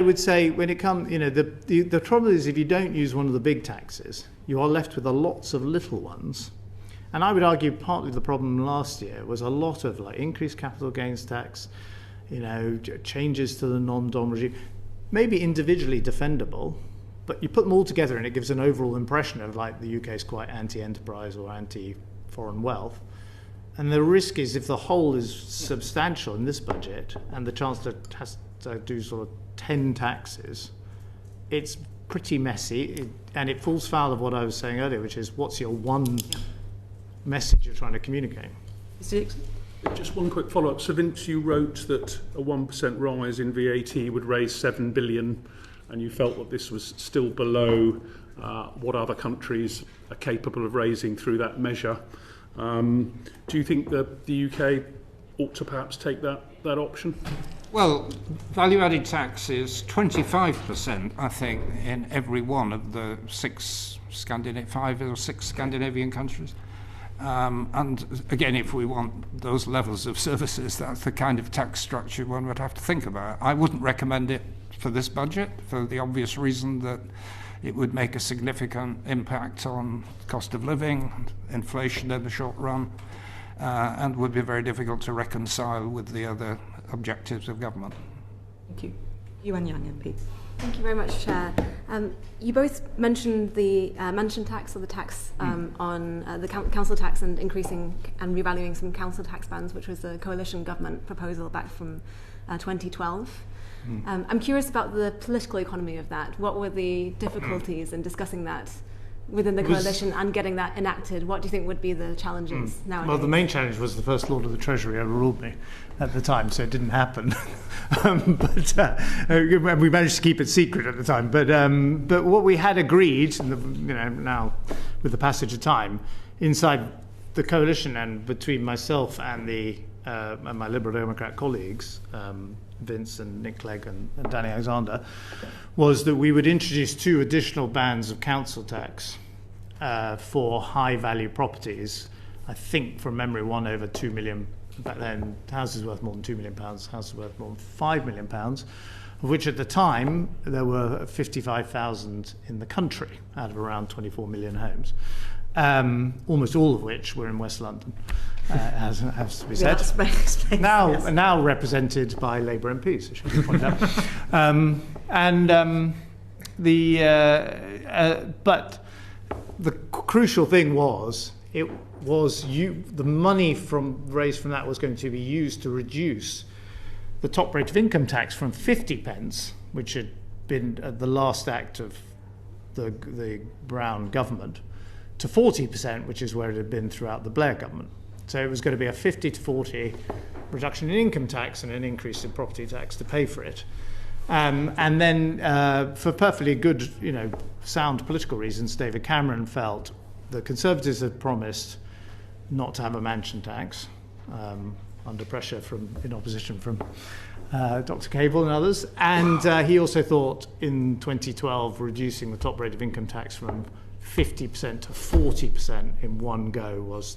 I would say when it comes, the trouble is if you don't use one of the big taxes, you are left with lots of little ones. And I would argue partly the problem last year was a lot of increased capital gains tax, changes to the non-dom regime, maybe individually defendable, but you put them all together and it gives an overall impression of the UK is quite anti-enterprise or anti-foreign wealth. And the risk is if the whole is substantial in this budget and the Chancellor has to do sort of 10 taxes, it's pretty messy and it falls foul of what I was saying earlier, which is what's your one message you're trying to communicate. Just one quick follow-up. So Vince, you wrote that a 1% rise in VAT would raise 7 billion and you felt that this was still below what other countries are capable of raising through that measure. Do you think that the UK ought to perhaps take that option? Well, value-added tax is 25%, I think, in every one of the 5 or 6 Scandinavian countries. And again, if we want those levels of services, that's the kind of tax structure one would have to think about. I wouldn't recommend it for this budget, for the obvious reason that it would make a significant impact on cost of living, inflation in the short run, and would be very difficult to reconcile with the other objectives of government. Thank you. Yuan Yang, MP. Thank you very much, Chair. You both mentioned the mansion tax, or the tax on the council tax, and increasing and revaluing some council tax bands, which was a coalition government proposal back from 2012. I'm curious about the political economy of that. What were the difficulties in discussing that within the coalition and getting that enacted? What do you think would be the challenges nowadays? Well, the main challenge was the First Lord of the Treasury overruled me at the time, so it didn't happen. But we managed to keep it secret at the time. But what we had agreed, now with the passage of time, inside the coalition and between myself and my Liberal Democrat colleagues, Vince and Nick Clegg and Danny Alexander, was that we would introduce 2 additional bands of council tax for high-value properties. I think, from memory, one over 2 million. Back then, houses worth more than £2 million, houses worth more than £5 million, of which at the time there were 55,000 in the country out of around 24 million homes, almost all of which were in West London. Has to be said. Now represented by Labour MPs, I should point out. But the crucial thing was the money raised from that was going to be used to reduce the top rate of income tax from 50p, which had been the last act of the Brown government, to 40%, which is where it had been throughout the Blair government. So it was going to be a 50 to 40 reduction in income tax and an increase in property tax to pay for it. And then for perfectly good, sound political reasons, David Cameron felt the Conservatives had promised not to have a mansion tax under pressure in opposition from Dr. Cable and others. And he also thought in 2012 reducing the top rate of income tax from 50% to 40% in one go was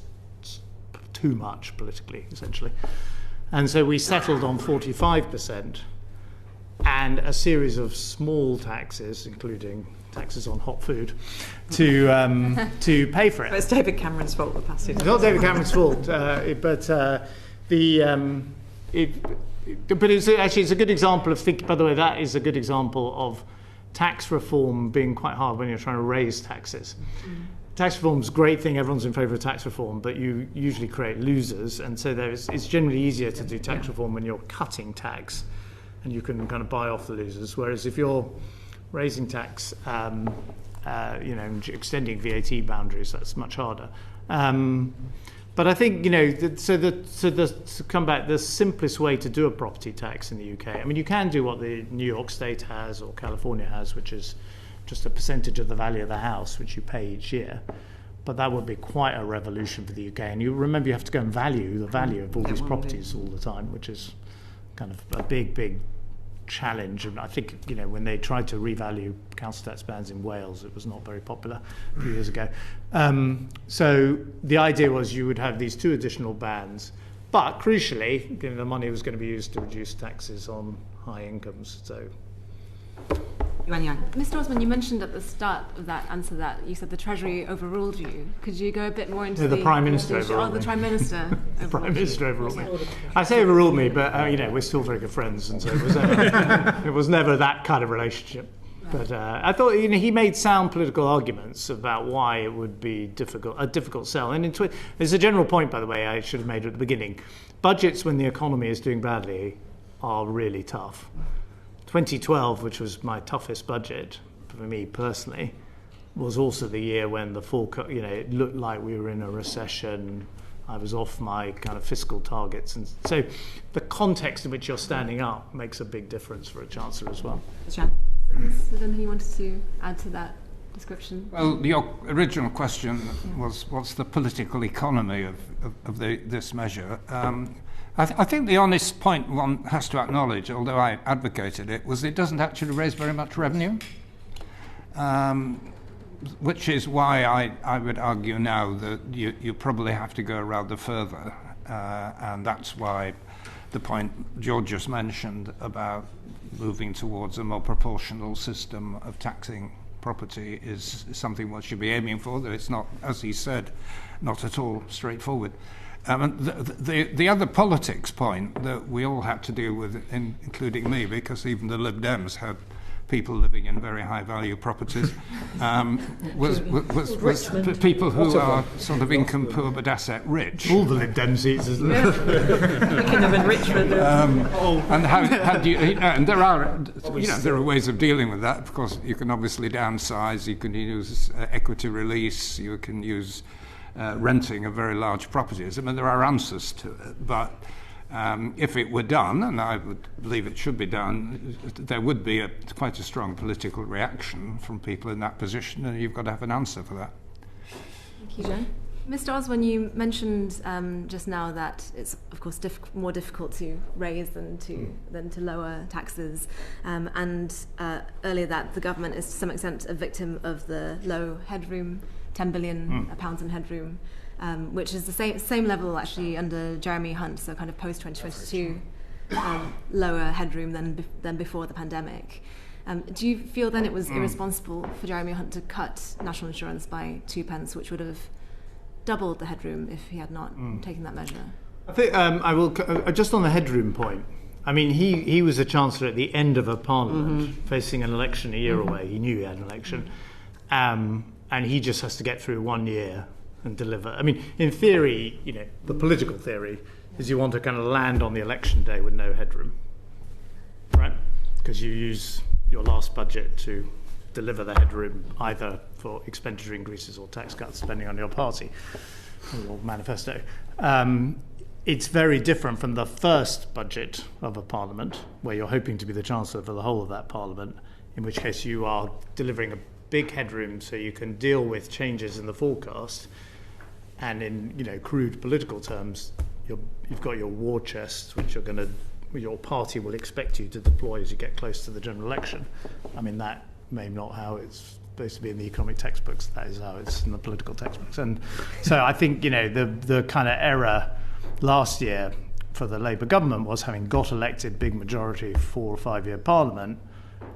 too much politically, essentially. And so we settled on 45% and a series of small taxes, including taxes on hot food, to pay for it. But it's David Cameron's fault, the passage. It's not David Cameron's fault, but it's a good example of by the way, that is a good example of tax reform being quite hard when you're trying to raise taxes. Tax reform's a great thing, everyone's in favour of tax reform, but you usually create losers, and so it's generally easier to do tax reform when you're cutting tax and you can kind of buy off the losers, whereas if you're raising tax, extending VAT boundaries, that's much harder. But I think, to come back, the simplest way to do a property tax in the UK, I mean, you can do what the New York State has or California has, which is just a percentage of the value of the house, which you pay each year. But that would be quite a revolution for the UK. And you remember you have to go and value the value of all these properties all the time, which is kind of a big challenge. And I think, when they tried to revalue council tax bands in Wales, it was not very popular a few years ago. So the idea was you would have these 2 additional bands, but crucially, the money was going to be used to reduce taxes on high incomes. So Yuan Yang. Mr. Osborne, you mentioned at the start of that answer that you said the Treasury overruled you. Could you go a bit more into the Prime Minister the overruled the me. Prime Minister The Prime overruled you. Minister overruled me. I say overruled me, but we're still very good friends, and so it was never that kind of relationship. But I thought he made sound political arguments about why it would be a difficult sell. And there's a general point, by the way, I should have made at the beginning. Budgets when the economy is doing badly are really tough. 2012, which was my toughest budget for me personally, was also the year when it looked like we were in a recession. I was off my kind of fiscal targets, and so the context in which you're standing up makes a big difference for a chancellor as well. Shan. Is there anything you wanted to add to that description? Well, your original question was what's the political economy of this measure? I think the honest point one has to acknowledge, although I advocated it, was it doesn't actually raise very much revenue, which is why I would argue now that you probably have to go rather further, and that's why the point George just mentioned about moving towards a more proportional system of taxing property is something one should be aiming for, though it's not, as he said, not at all straightforward. And the other politics point that we all had to deal with, including me, because even the Lib Dems had people living in very high-value properties, was people who are sort of income poor but asset rich. All the Lib Dem seats, isn't it? Thinking of enrichment. And how do you? And there are ways of dealing with that. Of course, you can obviously downsize. You can use equity release. You can use renting of very large properties. I mean, there are answers to it, but if it were done, and I would believe it should be done, there would be quite a strong political reaction from people in that position, and you've got to have an answer for that. Thank you, Joe. Mr. Osborne, you mentioned just now that it's, of course, more difficult to raise than to lower taxes, and earlier that the government is to some extent a victim of the low headroom, £10 billion pounds in headroom, which is the same level actually under Jeremy Hunt, so kind of post 2022, lower headroom than before the pandemic. Do you feel then it was irresponsible for Jeremy Hunt to cut national insurance by 2p, which would have doubled the headroom if he had not taken that measure? I think I will just on the headroom point. I mean, he was a chancellor at the end of a parliament facing an election a year away. He knew he had an election, and he just has to get through 1 year and deliver. I mean, in theory, the political theory is you want to kind of land on the election day with no headroom, right? Because you use your last budget to deliver the headroom either for expenditure increases or tax cuts, depending on your party or your manifesto. It's very different from the first budget of a parliament, where you're hoping to be the chancellor for the whole of that parliament, in which case you are delivering a big headroom so you can deal with changes in the forecast. And in crude political terms, you've got your war chest, which your party will expect you to deploy as you get close to the general election. I mean, that may not how it's supposed to be in the economic textbooks. That is how it's in the political textbooks. And so I think the kind of error last year for the Labour government was, having got elected big majority 4 or 5 year parliament,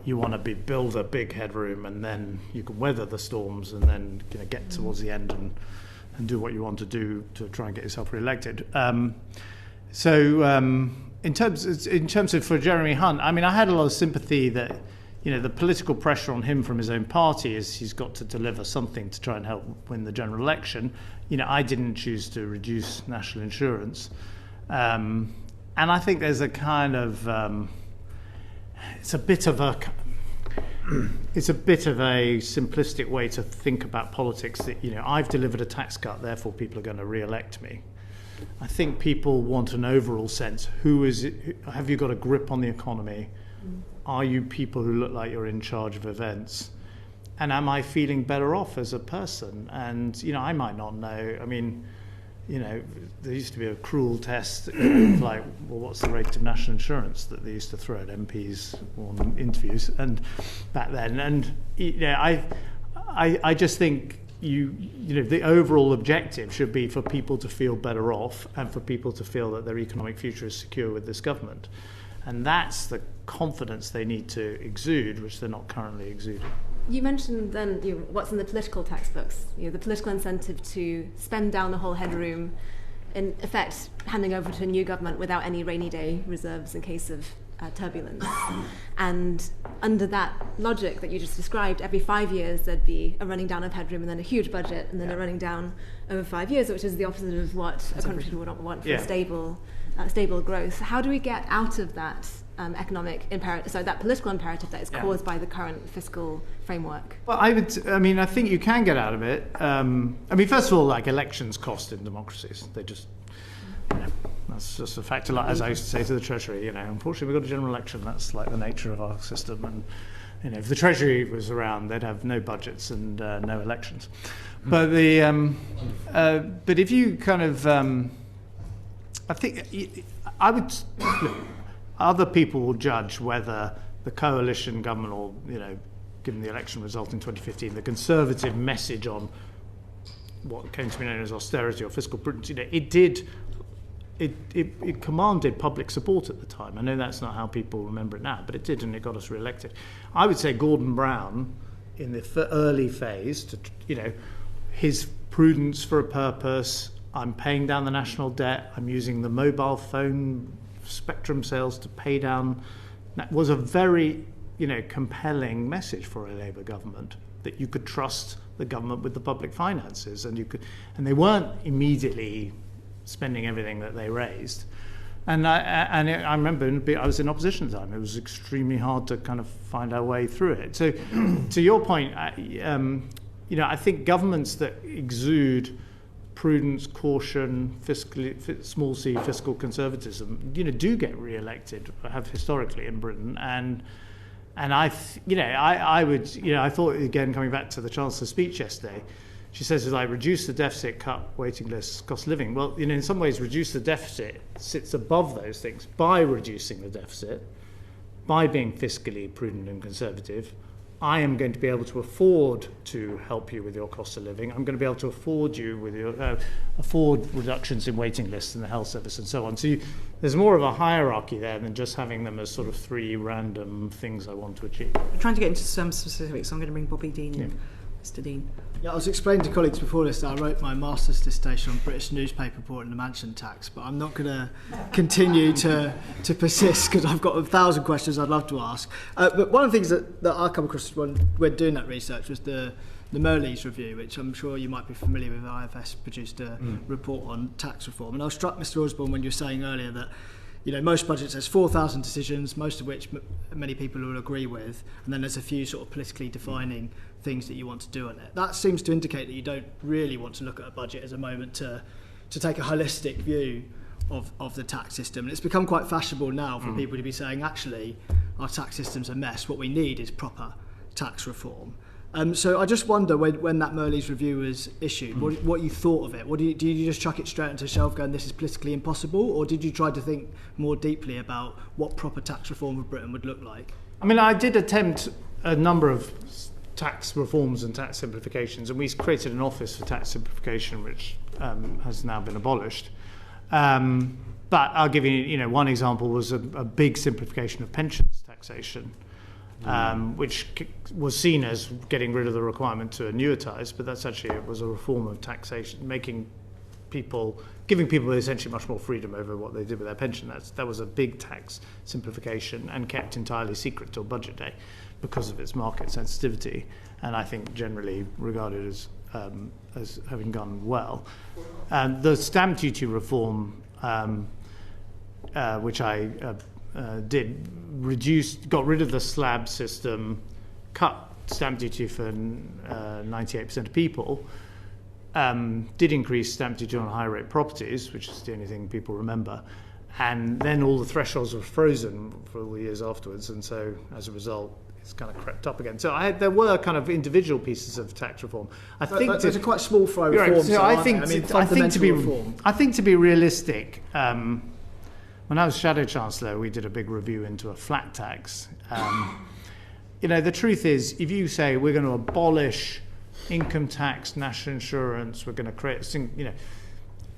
you want to build a big headroom, and then you can weather the storms, and then get towards the end and do what you want to do to try and get yourself re-elected. In terms of for Jeremy Hunt, I mean, I had a lot of sympathy that the political pressure on him from his own party is he's got to deliver something to try and help win the general election. I didn't choose to reduce national insurance, and I think there's a kind of it's a bit of a simplistic way to think about politics, that I've delivered a tax cut, therefore people are going to re-elect me. I think people want an overall sense. Who is it? Have you got a grip on the economy? Are you people who look like you're in charge of events? And am I feeling better off as a person? And I might not know. I mean, there used to be a cruel test of like, well, what's the rate of national insurance that they used to throw at MPs on interviews and back then. And I just think the overall objective should be for people to feel better off and for people to feel that their economic future is secure with this government. And that's the confidence they need to exude, which they're not currently exuding. You mentioned then what's in the political textbooks, the political incentive to spend down the whole headroom, in effect handing over to a new government without any rainy day reserves in case of turbulence. And under that logic that you just described, every 5 years there'd be a running down of headroom and then a huge budget and then a running down over 5 years, which is the opposite of what a country would want for stable growth. How do we get out of that economic imperative, that political imperative that is caused by the current fiscal framework? Well, I think you can get out of it. First of all, like, elections cost in democracies. They just, that's just a fact. As I used to say to the Treasury, unfortunately we've got a general election. That's like the nature of our system. And if the Treasury was around, they'd have no budgets and no elections. But but if you kind of, I think I would. Other people will judge whether the coalition government, or given the election result in 2015, the Conservative message on what came to be known as austerity or fiscal prudence, it commanded public support at the time. I know that's not how people remember it now, but it did, and it got us re-elected. I would say Gordon Brown, in the early phase, his prudence for a purpose. I'm paying down the national debt. I'm using the mobile phone spectrum sales to pay down. That was a very, compelling message for a Labour government, that you could trust the government with the public finances, and they weren't immediately spending everything that they raised. And I remember I was in opposition at the time. It was extremely hard to kind of find our way through it. So, to your point, I think governments that exude prudence, caution, small c fiscal conservatism, do get re-elected, have historically in Britain, and I thought, again, coming back to the Chancellor's speech yesterday, she says, reduce the deficit, cut waiting lists, cost of living. Well, in some ways, reduce the deficit sits above those things by reducing the deficit, by being fiscally prudent and conservative. I am going to be able to afford to help you with your cost of living. I'm going to be able to afford you with your afford reductions in waiting lists in the health service and so on. So there's more of a hierarchy there than just having them as sort of three random things I want to achieve. I'm trying to get into some specifics, so I'm going to bring Bobby Dean in. Mr. Dean. Yeah, I was explaining to colleagues before this that I wrote my master's dissertation on British newspaper reporting the mansion tax, but I'm not going to continue to persist because I've got 1,000 questions I'd love to ask. But one of the things that I come across when we're doing that research was the Merleys review, which I'm sure you might be familiar with. IFS produced a report on tax reform, and I was struck, Mr. Osborne, when you were saying earlier that most budgets, there's 4,000 decisions, most of which many people will agree with, and then there's a few sort of politically defining things that you want to do on it. That seems to indicate that you don't really want to look at a budget as a moment to take a holistic view of the tax system. And it's become quite fashionable now for people to be saying, actually, our tax system's a mess. What we need is proper tax reform. So I just wonder when that Merleys review was issued, what you thought of it. Did you just chuck it straight into the shelf going, this is politically impossible? Or did you try to think more deeply about what proper tax reform of Britain would look like? I did attempt a number of tax reforms and tax simplifications, and we created an office for tax simplification, which has now been abolished. But I'll give you, one example was a big simplification of pensions taxation. Which was seen as getting rid of the requirement to annuitise, but that's actually, it was a reform of taxation, giving people essentially much more freedom over what they did with their pension. That was a big tax simplification and kept entirely secret till budget day because of its market sensitivity, and I think generally regarded as having gone well. The stamp duty reform, which I got rid of the slab system, cut stamp duty for 98% of people, did increase stamp duty on high rate properties, which is the only thing people remember, and then all the thresholds were frozen for all the years afterwards, and so as a result it's kind of crept up again. So there were kind of individual pieces of tax reform. I think those are quite small fry reforms. Right, so I think to be realistic, when I was Shadow Chancellor, we did a big review into a flat tax. The truth is, if you say we're going to abolish income tax, national insurance, we're going to create,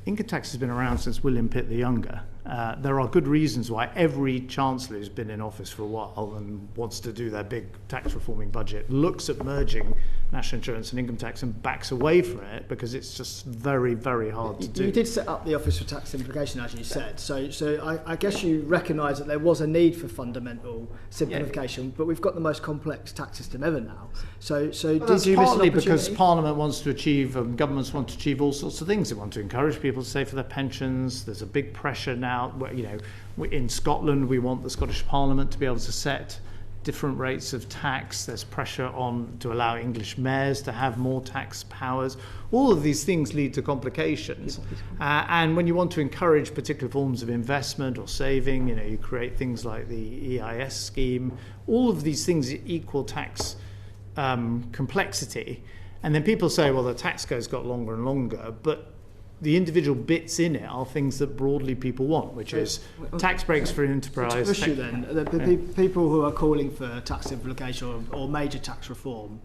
income tax has been around since William Pitt the Younger. There are good reasons why every chancellor who's been in office for a while and wants to do their big tax reforming budget looks at merging national insurance and income tax and backs away from it because it's just very, very hard to do. You did set up the Office for Tax Simplification, as you said. So I guess you recognise that there was a need for fundamental simplification, but we've got the most complex tax system ever now. So did you miss an partly opportunity? because Parliament wants to achieve, governments want to achieve all sorts of things. They want to encourage people to save for their pensions. There's a big pressure now. In Scotland, we want the Scottish Parliament to be able to set different rates of tax. There's pressure on to allow English mayors to have more tax powers. All of these things lead to complications. And when you want to encourage particular forms of investment or saving, you create things like the EIS scheme. All of these things equal tax complexity. And then people say, well, the tax code's got longer and longer, but the individual bits in it are things that broadly people want, which is tax breaks for enterprise. To push you then, the people who are calling for tax simplification or major tax reform,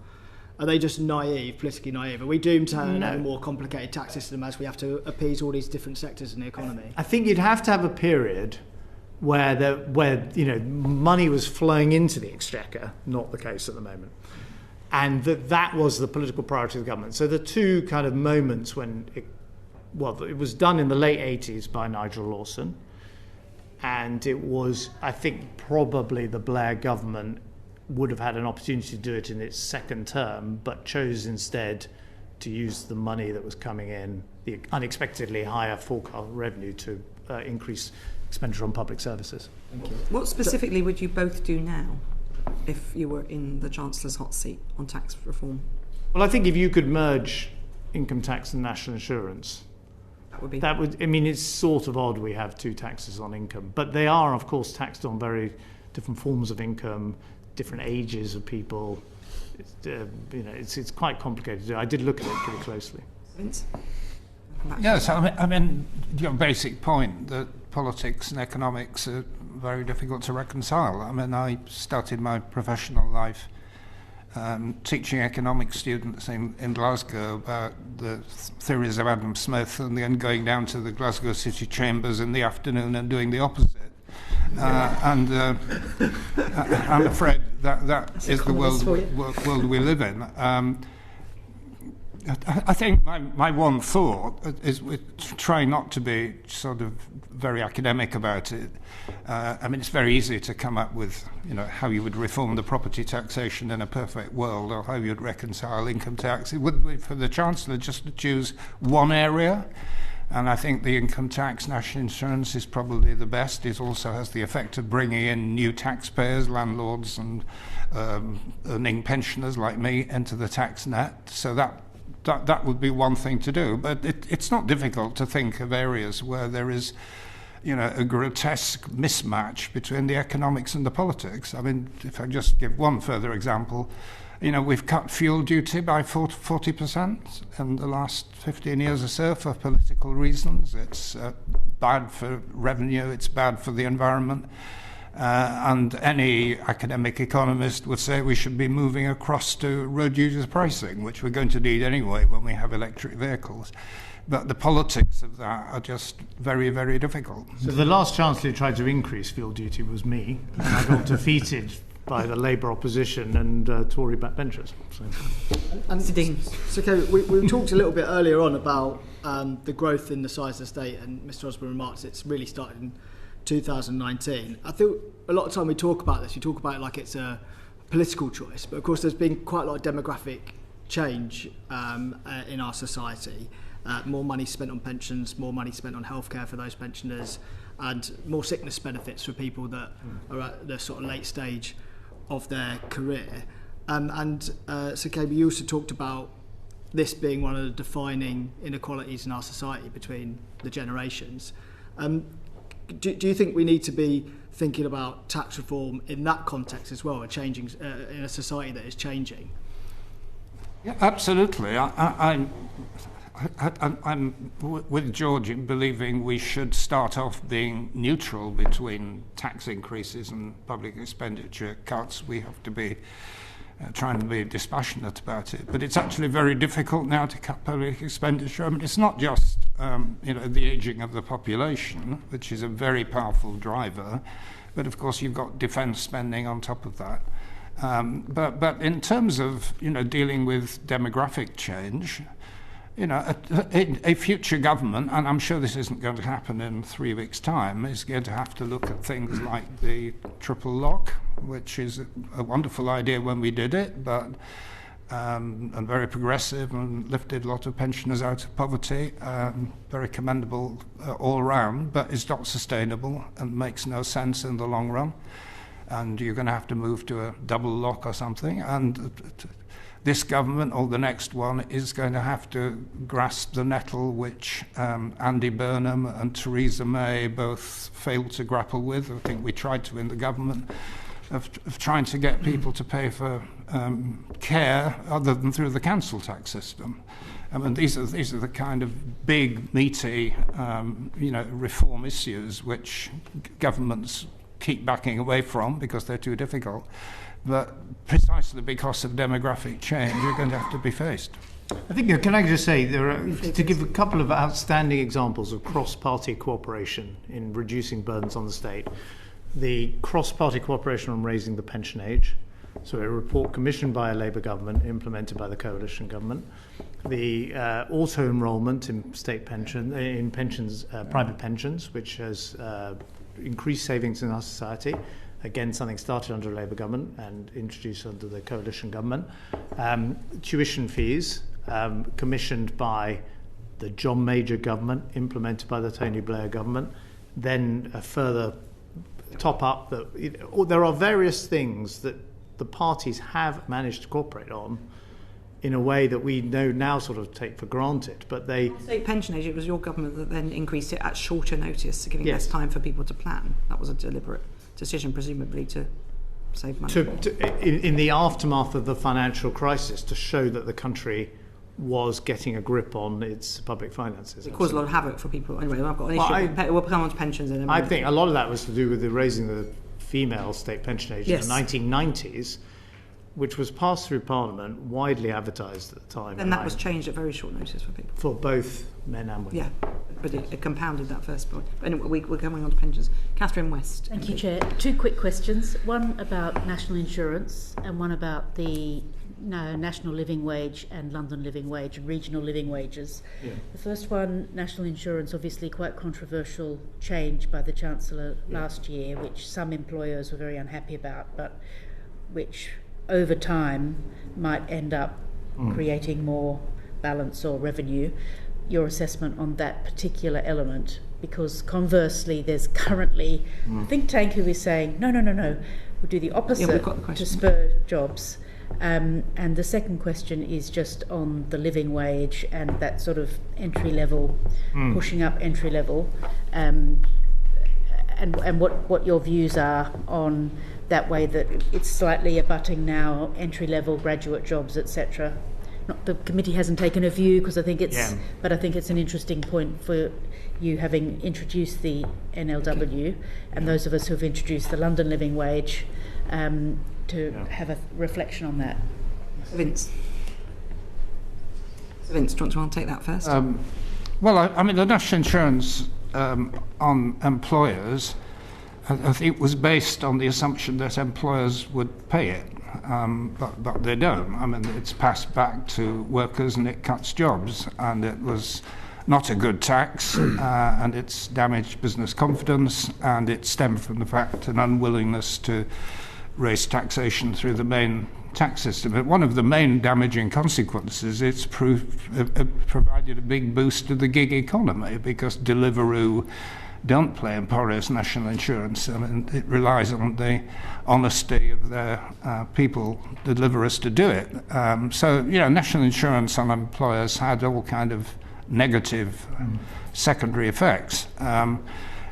are they just naive, politically naive? Are we doomed to have a more complicated tax system as we have to appease all these different sectors in the economy? I think you'd have to have a period where money was flowing into the exchequer, not the case at the moment. And that was the political priority of the government. So the two kind of moments when it was done in the late 80s by Nigel Lawson, and it was, I think, probably the Blair government would have had an opportunity to do it in its second term, but chose instead to use the money that was coming in, the unexpectedly higher forecast revenue, to increase expenditure on public services. Thank you. What specifically would you both do now if you were in the Chancellor's hot seat on tax reform? Well, I think if you could merge income tax and national insurance, it's sort of odd we have two taxes on income, but they are, of course, taxed on very different forms of income, different ages of people. It's quite complicated to do. I did look at it pretty closely. Vince? Yes, your basic point that politics and economics are very difficult to reconcile. I started my professional life teaching economic students in Glasgow about the theories of Adam Smith, and then going down to the Glasgow City Chambers in the afternoon and doing the opposite. I'm afraid that is the world we live in. I think my one thought is we try not to be sort of very academic about it. It's very easy to come up with, how you would reform the property taxation in a perfect world, or how you'd reconcile income tax. It would be for the Chancellor just to choose one area. And I think the income tax, national insurance is probably the best. It also has the effect of bringing in new taxpayers, landlords and earning pensioners like me into the tax net. So that would be one thing to do. But it's not difficult to think of areas where there is, a grotesque mismatch between the economics and the politics. If I just give one further example, we've cut fuel duty by 40% in the last 15 years or so for political reasons. It's bad for revenue, it's bad for the environment. And any academic economist would say we should be moving across to road user pricing, which we're going to need anyway when we have electric vehicles. But the politics of that are just very, very difficult. So the last Chancellor who tried to increase fuel duty was me, and I got defeated by the Labour opposition and Tory backbenchers. So we talked a little bit earlier on about the growth in the size of the state, and Mr. Osborne remarks it's really started in 2019. I think a lot of time we talk about this, you talk about it like it's a political choice, but of course there's been quite a lot of demographic change in our society. More money spent on pensions, more money spent on healthcare for those pensioners, and more sickness benefits for people that are at the sort of late stage of their career. So Cable, you also talked about this being one of the defining inequalities in our society between the generations. Do you think we need to be thinking about tax reform in that context as well, changing in a society that is changing? Yeah, absolutely. I'm with George in believing we should start off being neutral between tax increases and public expenditure cuts. We have to be trying to be dispassionate about it. But it's actually very difficult now to cut public expenditure. It's not just the ageing of the population, which is a very powerful driver. But of course, you've got defence spending on top of that. But in terms of dealing with demographic change, a future government, and I'm sure this isn't going to happen in 3 weeks' time, is going to have to look at things like the triple lock, which is a wonderful idea when we did it, but and very progressive and lifted a lot of pensioners out of poverty. Very commendable all round, but it's not sustainable and makes no sense in the long run. And you're going to have to move to a double lock or something. And this government or the next one is going to have to grasp the nettle which Andy Burnham and Theresa May both failed to grapple with. I think we tried to in the government, of trying to get people to pay for care other than through the council tax system. I mean, these are the kind of big, meaty, reform issues which governments keep backing away from because they're too difficult. But precisely because of demographic change, you're going to have to be faced. I think, can I just say, to give a couple of outstanding examples of cross-party cooperation in reducing burdens on the state. The cross-party cooperation on raising the pension age, so a report commissioned by a Labour government, implemented by the coalition government. The auto-enrolment in state pension, in pensions, private pensions, which has increased savings in our society. Again, something started under a Labour government and introduced under the coalition government. Tuition fees, commissioned by the John Major government, implemented by the Tony Blair government. Then a further top up that there are various things that the parties have managed to cooperate on in a way that we know now sort of take for granted, but they... State pension age, it was your government that then increased it at shorter notice, giving less time for people to plan. That was a deliberate decision, presumably, to save money. In the aftermath of the financial crisis, to show that the country was getting a grip on its public finances. It caused a lot of havoc for people. Anyway, I've got an issue. We'll come on to pensions in a minute. I think a lot of that was to do with the raising the female state pension age in the 1990s, which was passed through Parliament, widely advertised at the time. And that was changed at very short notice for people. For both men and women. Yeah, but it compounded that first point. But anyway, we're going on to pensions. Catherine West. Thank you, Chair. Two quick questions. One about national insurance and one about the national living wage and London living wage and regional living wages. Yeah. The first one, national insurance, obviously quite controversial change by the Chancellor last year, which some employers were very unhappy about, but which over time might end up creating more balance or revenue. Your assessment on that particular element, because conversely there's currently a think tank who is saying no, we'll do the opposite to spur jobs. And the second question is just on the living wage and that sort of entry level, pushing up entry level, and what your views are on that way that it's slightly abutting now entry level graduate jobs, etc. Not the committee hasn't taken a view because I think it's, but I think it's an interesting point for you having introduced the NLW and those of us who have introduced the London living wage. To have a reflection on that. Vince, do you want to take that first? Well, I mean, the national insurance on employers, I think, was based on the assumption that employers would pay it, but they don't. I mean, it's passed back to workers and it cuts jobs, and it was not a good tax, and it's damaged business confidence, and it stemmed from the fact an unwillingness to raise taxation through the main tax system. But one of the main damaging consequences, it's provided a big boost to the gig economy because Deliveroo don't play employers' national insurance. I mean, it relies on the honesty of their people, deliverers, to do it. So, national insurance on employers had all kind of negative secondary effects.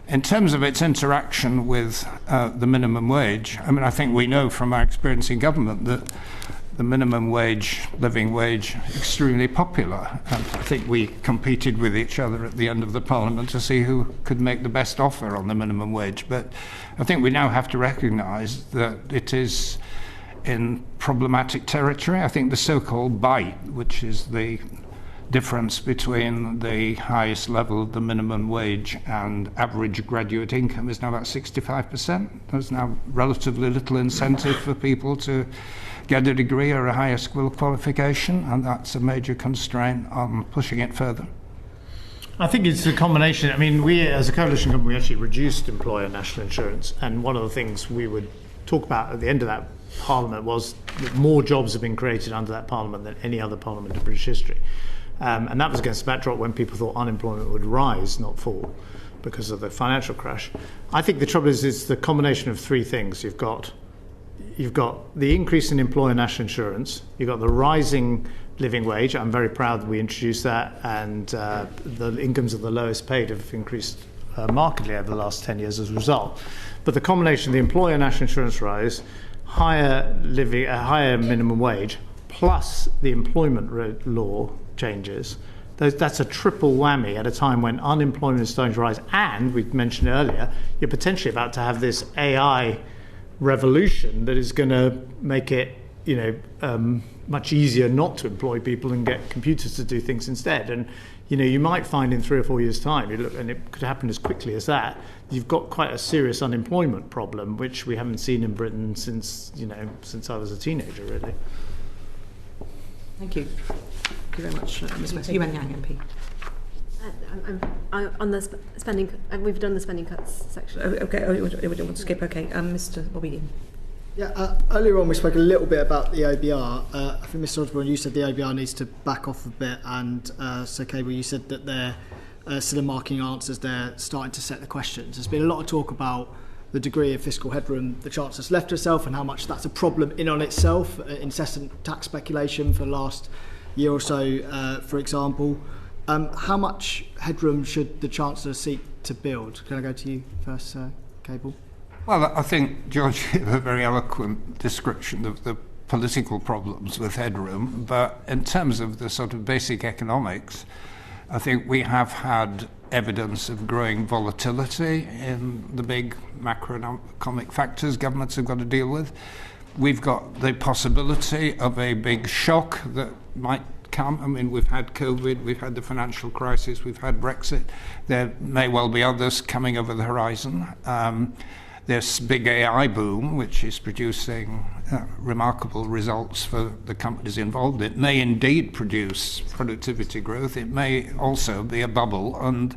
In terms of its interaction with the minimum wage, I mean, I think we know from our experience in government that the minimum wage, living wage, extremely popular. And I think we competed with each other at the end of the Parliament to see who could make the best offer on the minimum wage. But I think we now have to recognise that it is in problematic territory. I think the so-called bite, which is the difference between the highest level of the minimum wage and average graduate income is now about 65%. There's now relatively little incentive for people to get a degree or a higher school qualification, and that's a major constraint on pushing it further. I think it's a combination. I mean, we as a coalition government, we actually reduced employer national insurance, and one of the things we would talk about at the end of that parliament was that more jobs have been created under that parliament than any other parliament in British history. And that was against the backdrop when people thought unemployment would rise, not fall, because of the financial crash. I think the trouble is it's the combination of three things. You've got the increase in employer national insurance, you've got the rising living wage. I'm very proud that we introduced that, and the incomes of the lowest paid have increased markedly over the last 10 years as a result. But the combination of the employer national insurance rise, higher minimum wage, plus the employment law changes, that's a triple whammy at a time when unemployment is starting to rise, and we mentioned earlier, you're potentially about to have this AI revolution that is going to make it, much easier not to employ people and get computers to do things instead. And you might find in 3 or 4 years' time, and it could happen as quickly as that, you've got quite a serious unemployment problem, which we haven't seen in Britain since I was a teenager, really. Thank you. Thank you very much, Ms. West. Yuan Yang MP. On the spending, we've done the spending cuts section. Okay, you want to skip? Okay, Mr. Bobby. Yeah, earlier on we spoke a little bit about the OBR. I think Mr. Osborne, you said the OBR needs to back off a bit, and Sir Cable, you said that they're sort of marking answers, they're starting to set the questions. There's been a lot of talk about the degree of fiscal headroom the Chancellor's left herself and how much that's a problem in on itself, incessant tax speculation for the last year or so, for example. How much headroom should the Chancellor seek to build? Can I go to you first, Sir Cable? Well, I think George gave a very eloquent description of the political problems with headroom, but in terms of the sort of basic economics, I think we have had evidence of growing volatility in the big macroeconomic factors governments have got to deal with. We've got the possibility of a big shock that might come. I mean, we've had COVID, we've had the financial crisis, we've had Brexit. There may well be others coming over the horizon. This big AI boom, which is producing remarkable results for the companies involved. It may indeed produce productivity growth. It may also be a bubble, and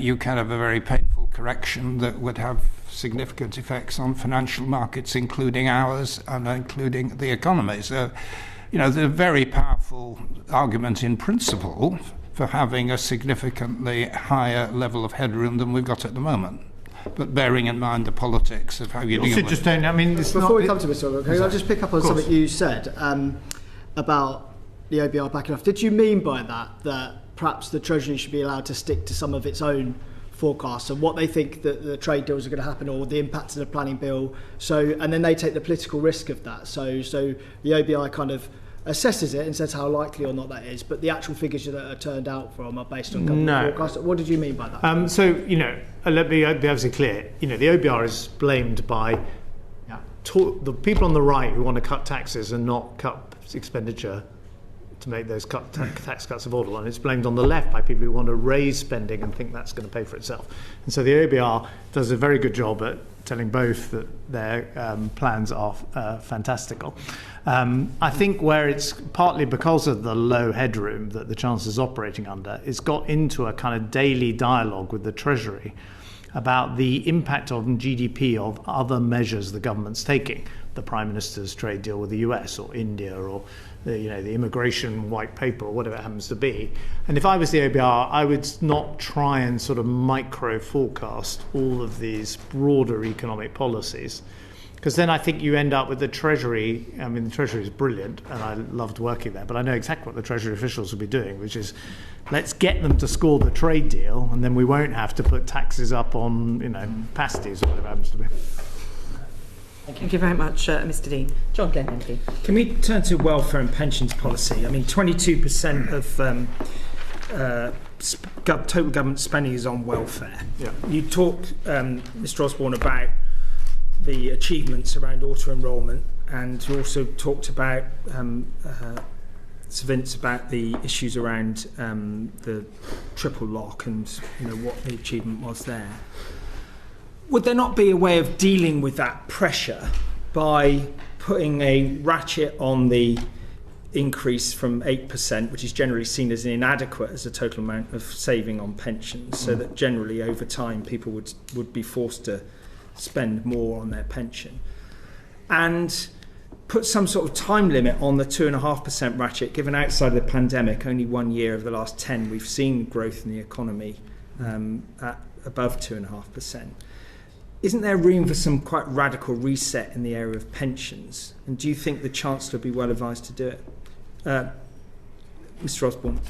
you can have a very painful correction that would have significant effects on financial markets, including ours and including the economy. So, there's a very powerful argument in principle for having a significantly higher level of headroom than we've got at the moment. But bearing in mind the politics of how you deal with it. Before we come to Mr. Osborne, can I just pick up on something you said about the OBR backing off? Did you mean by that perhaps the Treasury should be allowed to stick to some of its own forecasts and what they think that the trade deals are going to happen or the impacts of the planning bill? And then they take the political risk of that. So the OBI kind of assesses it and says how likely or not that is, but the actual figures that are turned out from are based on government forecasts. What did you mean by that? Let me be absolutely clear. The OBR is blamed by the people on the right who want to cut taxes and not cut expenditure to make those tax cuts affordable, and it's blamed on the left by people who want to raise spending and think that's going to pay for itself. And so the OBR does a very good job at telling both that their plans are fantastical. I think where it's partly because of the low headroom that the Chancellor's operating under, it's got into a kind of daily dialogue with the Treasury about the impact on GDP of other measures the government's taking, the Prime Minister's trade deal with the US or India or the immigration white paper or whatever it happens to be. And if I was the OBR, I would not try and sort of micro forecast all of these broader economic policies, because then I think you end up with the Treasury. I mean, the Treasury is brilliant and I loved working there, but I know exactly what the Treasury officials will be doing, which is let's get them to score the trade deal and then we won't have to put taxes up on pasties or whatever it happens to be. Thank you very much, Mr. Dean. John Glenn, MP. Can we turn to welfare and pensions policy? I mean, 22% of total government spending is on welfare. Yeah. You talked, Mr. Osborne, about the achievements around auto-enrolment, and you also talked about Sir Vince about the issues around the triple lock and what the achievement was there. Would there not be a way of dealing with that pressure by putting a ratchet on the increase from 8%, which is generally seen as inadequate as a total amount of saving on pensions, so that generally over time people would be forced to spend more on their pension, and put some sort of time limit on the 2.5% ratchet, given outside of the pandemic, only 1 year of the last 10 we've seen growth in the economy at above 2.5%. Isn't there room for some quite radical reset in the area of pensions? And do you think the Chancellor would be well advised to do it? Mr. Osborne.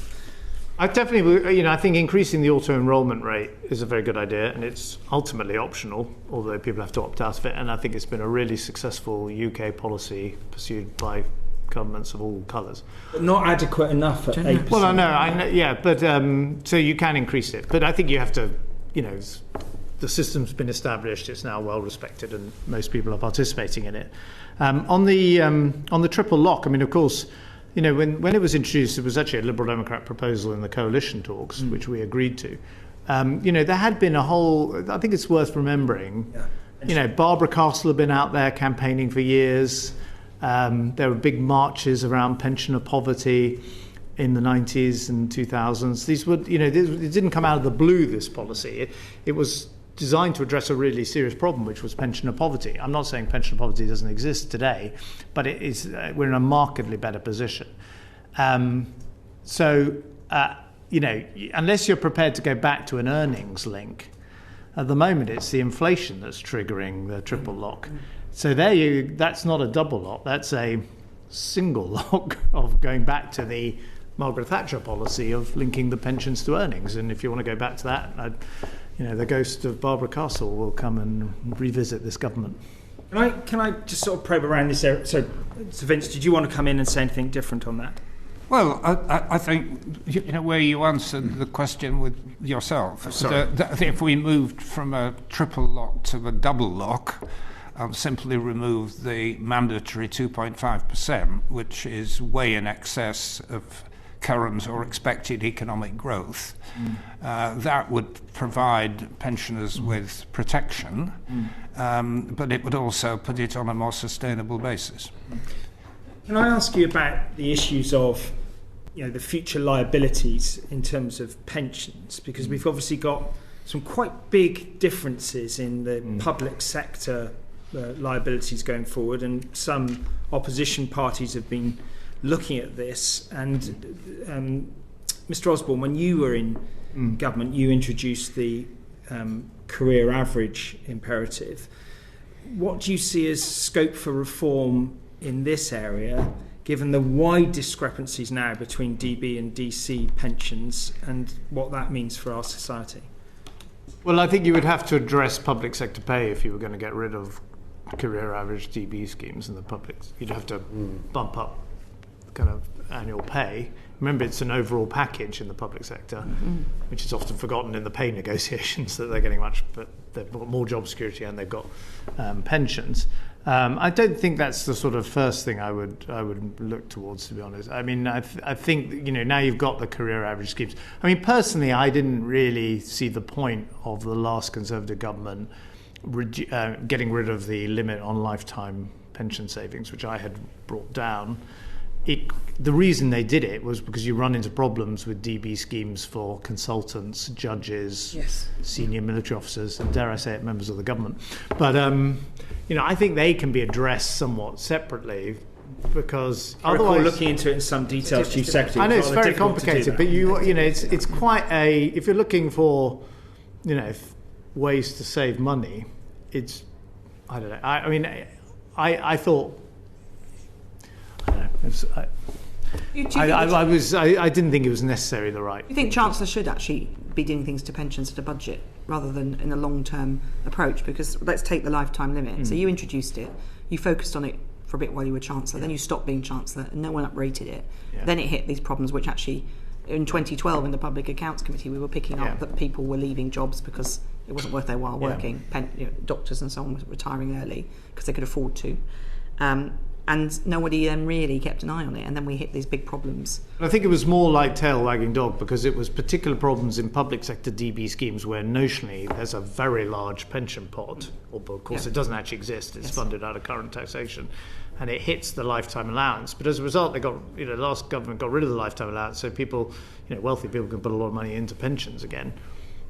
I definitely, I think increasing the auto-enrolment rate is a very good idea, and it's ultimately optional, although people have to opt out of it. And I think it's been a really successful UK policy pursued by governments of all colours. But not adequate enough at 8%. Well, I know, yeah, but so you can increase it. But I think you have to, the system's been established, it's now well respected, and most people are participating in it. On the triple lock, I mean, of course, when it was introduced, it was actually a Liberal Democrat proposal in the coalition talks, which we agreed to. There had been a whole, I think it's worth remembering, Barbara Castle had been out there campaigning for years. There were big marches around pensioner poverty in the 90s and 2000s. These were, it didn't come out of the blue, this policy. It was designed to address a really serious problem, which was pensioner poverty. I'm not saying pensioner poverty doesn't exist today, but we're in a markedly better position. Unless you're prepared to go back to an earnings link, at the moment it's the inflation that's triggering the triple lock. So that's not a double lock, that's a single lock of going back to the Margaret Thatcher policy of linking the pensions to earnings. And if you want to go back to that, the ghost of Barbara Castle will come and revisit this government. Can I just sort of probe around this area? So Vince, did you want to come in and say anything different on that? Well, I think, where you answered the question with yourself, that if we moved from a triple lock to a double lock, simply remove the mandatory 2.5%, which is way in excess of current or expected economic growth, that would provide pensioners with protection, but it would also put it on a more sustainable basis. Can I ask you about the issues of the future liabilities in terms of pensions? Because we've obviously got some quite big differences in the public sector liabilities going forward, and some opposition parties have been looking at this. And Mr. Osborne, when you were in government, you introduced the career average imperative. What do you see as scope for reform in this area, given the wide discrepancies now between DB and DC pensions, and what that means for our society? Well, I think you would have to address public sector pay if you were going to get rid of career average DB schemes in the public. You'd have to bump up kind of annual pay. Remember, it's an overall package in the public sector, which is often forgotten in the pay negotiations, that they're getting but they've got more job security and they've got pensions. I don't think that's the sort of first thing I would look towards, to be honest. I mean, I think now you've got the career average schemes. I mean, personally, I didn't really see the point of the last Conservative government getting rid of the limit on lifetime pension savings, which I had brought down. The reason they did it was because you run into problems with DB schemes for consultants, judges, senior military officers, and dare I say it, members of the government. But I think they can be addressed somewhat separately, because otherwise, looking into it in some detail, Chief Secretary. I know it's very complicated, but it's quite a. If you're looking for, ways to save money, I don't know. I thought. I didn't think it was necessarily the right. You think Chancellor should actually be doing things to pensions at a budget rather than in a long-term approach? Because let's take the lifetime limit. So you introduced it, you focused on it for a bit while you were Chancellor, then you stopped being Chancellor and no one uprated it. Then it hit these problems, which actually in 2012 in the Public Accounts Committee we were picking up that people were leaving jobs because it wasn't worth their while working. Doctors and so on were retiring early because they could afford to. And nobody then really kept an eye on it, and then we hit these big problems. I think it was more like tail wagging dog, because it was particular problems in public sector DB schemes where notionally there's a very large pension pot, although of course it doesn't actually exist, it's funded out of current taxation, and it hits the lifetime allowance. But as a result, they got, the last government got rid of the lifetime allowance, so people, wealthy people can put a lot of money into pensions again.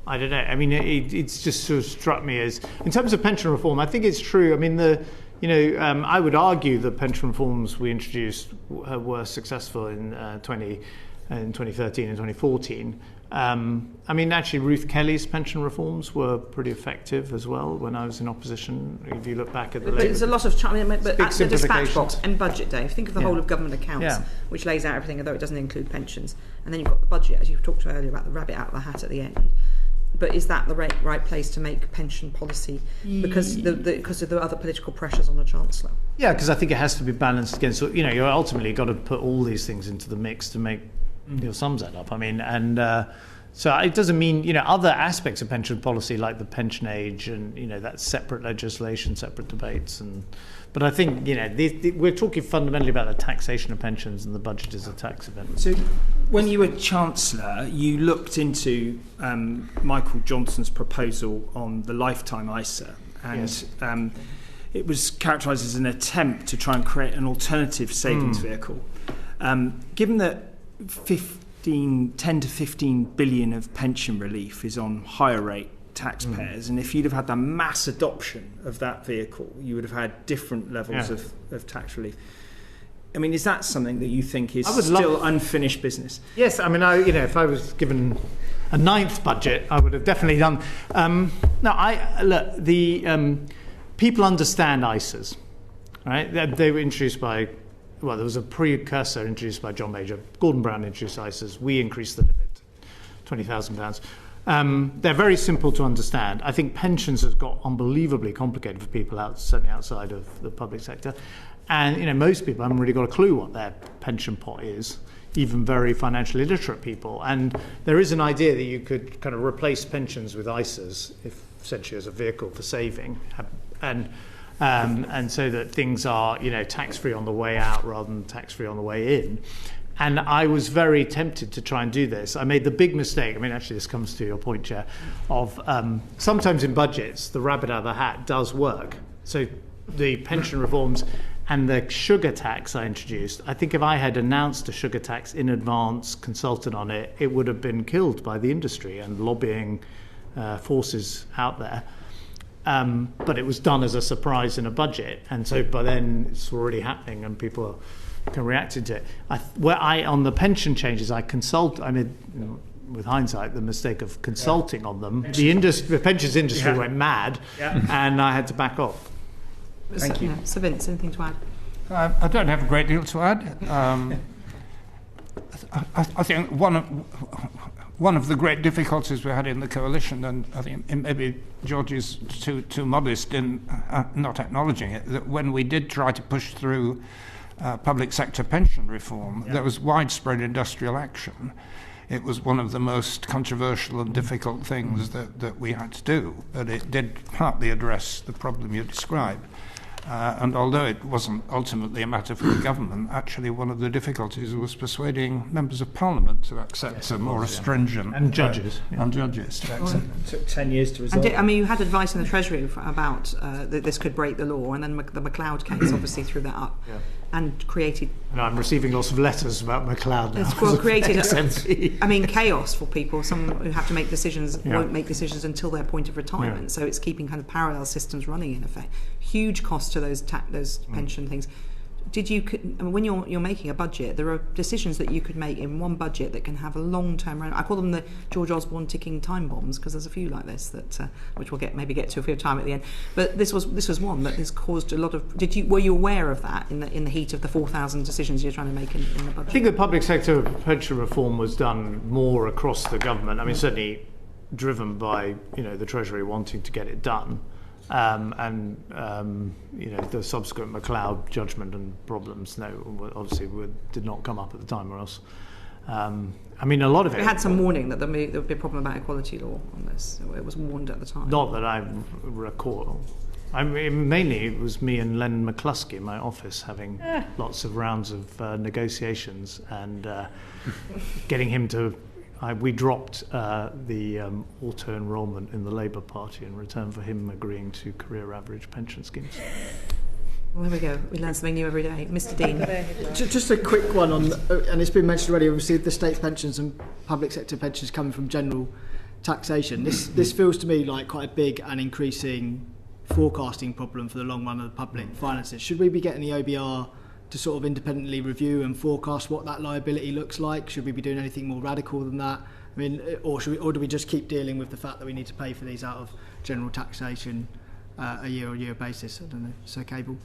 I don't know. I mean, it's just sort of struck me as, in terms of pension reform, I think it's true. I mean, I would argue the pension reforms we introduced were successful in 2013 and 2014. I mean, actually, Ruth Kelly's pension reforms were pretty effective as well when I was in opposition. If you look back at the... But there's a lot of... but at the dispatch box and budget day, if you think of the whole of government accounts, which lays out everything, although it doesn't include pensions, and then you've got the budget, as you talked about earlier, about the rabbit out of the hat at the end. But is that the right place to make pension policy because of the other political pressures on the chancellor? Yeah, because I think it has to be balanced against. You ultimately got to put all these things into the mix to make your sums add up. I mean, and so it doesn't mean other aspects of pension policy like the pension age and that's separate legislation, separate debates, and. But I think we're talking fundamentally about the taxation of pensions, and the budget is a tax event. So, when you were Chancellor, you looked into Michael Johnson's proposal on the lifetime ISA, and it was characterised as an attempt to try and create an alternative savings vehicle. Given that 10 to 15 billion of pension relief is on higher rate taxpayers, and if you'd have had the mass adoption of that vehicle, you would have had different levels of tax relief. I mean, is that something that you think is still unfinished business? Yes, I mean, if I was given a ninth budget, I would have definitely done. People understand ISAs, right? They were introduced by, there was a precursor introduced by John Major. Gordon Brown introduced ISAs. We increased the limit, £20,000. They're very simple to understand. I think pensions has got unbelievably complicated for people certainly outside of the public sector. And most people haven't really got a clue what their pension pot is, even very financially literate people. And there is an idea that you could kind of replace pensions with ISAs, if essentially as a vehicle for saving, and so that things are tax-free on the way out rather than tax-free on the way in. And I was very tempted to try and do this. I made the big mistake, I mean, actually this comes to your point, Chair, of sometimes in budgets, the rabbit out of the hat does work. So the pension reforms and the sugar tax I introduced, I think if I had announced a sugar tax in advance, consulted on it, it would have been killed by the industry and lobbying forces out there. But it was done as a surprise in a budget. And so by then it's already happening and people can react to it. On the pension changes, I made, with hindsight, the mistake of consulting on them. The pensions industry went mad, and I had to back off. Thank you. Sir Vince, anything to add? I don't have a great deal to add. I think one of the great difficulties we had in the coalition, and I think maybe George is too modest in not acknowledging it, that when we did try to push through public sector pension reform, there was widespread industrial action. It was one of the most controversial and difficult things that we had to do, but it did partly address the problem you describe. And although it wasn't ultimately a matter for the government, actually one of the difficulties was persuading members of Parliament to accept a more stringent... And judges. And judges to accept. It took 10 years to resolve. I mean, you had advice in the Treasury about that this could break the law, and then the McLeod case obviously threw that up and created... And I'm receiving lots of letters about McLeod now. It's created, chaos for people. Some who have to make decisions won't make decisions until their point of retirement. So it's keeping kind of parallel systems running in effect. Huge cost to those pension things. When you're making a budget, there are decisions that you could make in one budget that can have a long-term run. I call them the George Osborne ticking time bombs, because there's a few like this that which we'll maybe get to if we have time at the end. But this was one that has caused a lot of. Were you aware of that in the heat of the 4,000 decisions you're trying to make in the budget? I think the public sector pension reform was done more across the government. I mean, certainly driven by the Treasury wanting to get it done. The subsequent McLeod judgment and problems, obviously did not come up at the time, or else. A lot of it. We had some warning that there would be a problem about equality law on this. It was warned at the time. Not that I recall. I mean, mainly it was me and Len McCluskey in my office having lots of rounds of negotiations and getting him to. We dropped the auto-enrolment in the Labour Party in return for him agreeing to career average pension schemes. Well, there we go. We learn something new every day. Mr. Dean. Just a quick one on, and it's been mentioned already, obviously the state pensions and public sector pensions coming from general taxation. This feels to me like quite a big and increasing forecasting problem for the long run of the public finances. Should we be getting the OBR to sort of independently review and forecast what that liability looks like? Should we be doing anything more radical than that? I mean, or do we just keep dealing with the fact that we need to pay for these out of general taxation a year-on-year basis? I don't know. Sir Cable?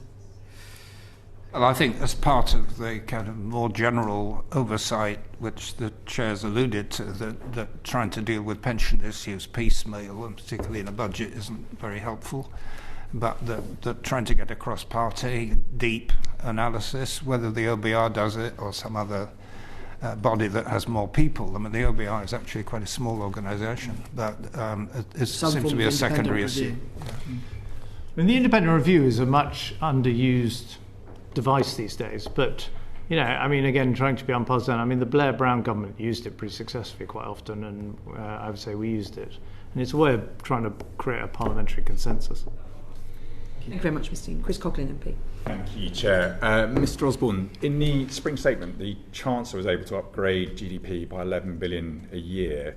Well, I think as part of the kind of more general oversight, which the chair's alluded to, that trying to deal with pension issues piecemeal, and particularly in a budget, isn't very helpful. But that trying to get a cross-party, deep analysis, whether the OBR does it or some other body that has more people. I mean, the OBR is actually quite a small organisation, but it seems to be a secondary issue. Yeah. I mean, the independent review is a much underused device these days, but you know, I mean, again, trying to be unpartisan, I mean, the Blair-Brown government used it pretty successfully quite often, and I would say we used it, and it's a way of trying to create a parliamentary consensus. Thank you very much, Mr. Dean. Chris Coughlin, MP. Thank you, Chair. Mr. Osborne, in the spring statement, the Chancellor was able to upgrade GDP by 11 billion a year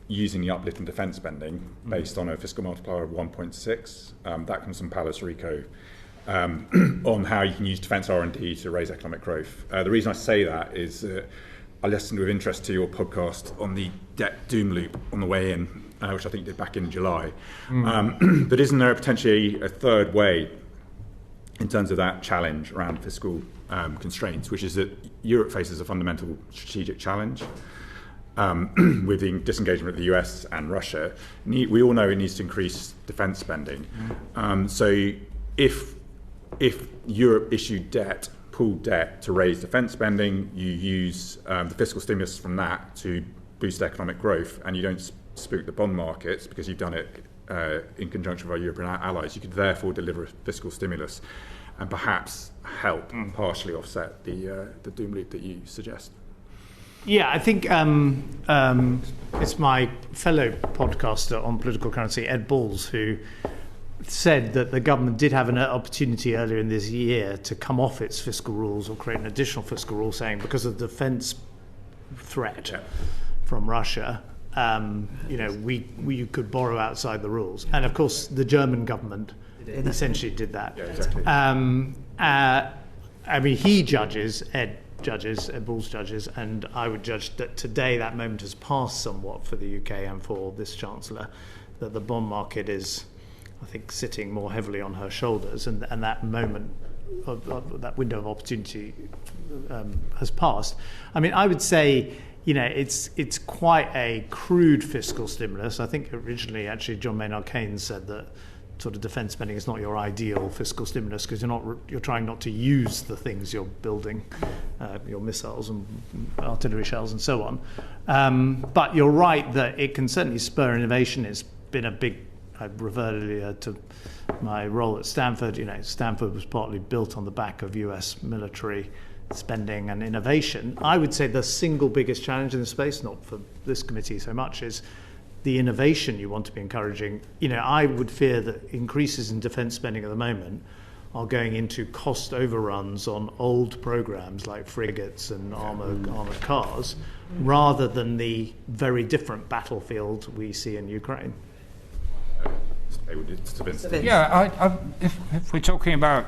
using the uplift in defence spending based on a fiscal multiplier of 1.6. That comes from Palace Rico on how you can use defence R&D to raise economic growth. The reason I say that is I listened with interest to your podcast on the debt doom loop on the way in, which I think did back in July. But isn't there potentially a third way in terms of that challenge around fiscal constraints, which is that Europe faces a fundamental strategic challenge with the disengagement of the US and Russia? We all know it needs to increase defence spending. So if Europe issued debt, pooled debt to raise defence spending, you use the fiscal stimulus from that to boost economic growth, and you don't spook the bond markets because you've done it in conjunction with our European allies, you could therefore deliver a fiscal stimulus and perhaps help partially offset the doom loop that you suggest. Yeah, I think it's my fellow podcaster on political currency, Ed Balls, who said that the government did have an opportunity earlier in this year to come off its fiscal rules or create an additional fiscal rule, saying because of the defence threat from Russia, we could borrow outside the rules. And of course, the German government essentially did that. Yeah, exactly. I mean, he judges, Ed Balls judges, and I would judge that today that moment has passed somewhat for the UK and for this Chancellor, that the bond market is, I think, sitting more heavily on her shoulders, and that moment, of that window of opportunity has passed. I mean, I would say, you know, it's quite a crude fiscal stimulus. I think originally, actually, John Maynard Keynes said that sort of defence spending is not your ideal fiscal stimulus because you're trying not to use the things you're building, your missiles and artillery shells and so on. But you're right that it can certainly spur innovation. It's been a big. I revert earlier to my role at Stanford. You know, Stanford was partly built on the back of US military spending and innovation. I would say the single biggest challenge in the space, not for this committee so much, is the innovation you want to be encouraging. You know, I would fear that increases in defence spending at the moment are going into cost overruns on old programs like frigates and armoured cars, rather than the very different battlefield we see in Ukraine. Yeah, if we're talking about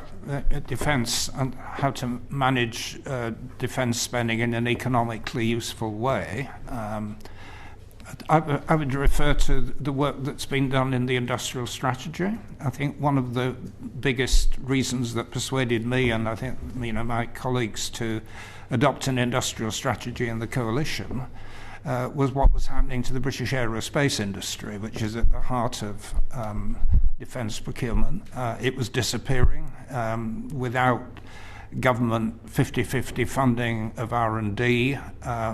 defence and how to manage defence spending in an economically useful way, I would refer to the work that's been done in the industrial strategy. I think one of the biggest reasons that persuaded me, and I think my colleagues, to adopt an industrial strategy in the coalition was what was happening to the British aerospace industry, which is at the heart of defence procurement. It was disappearing without government 50-50 funding of R&D.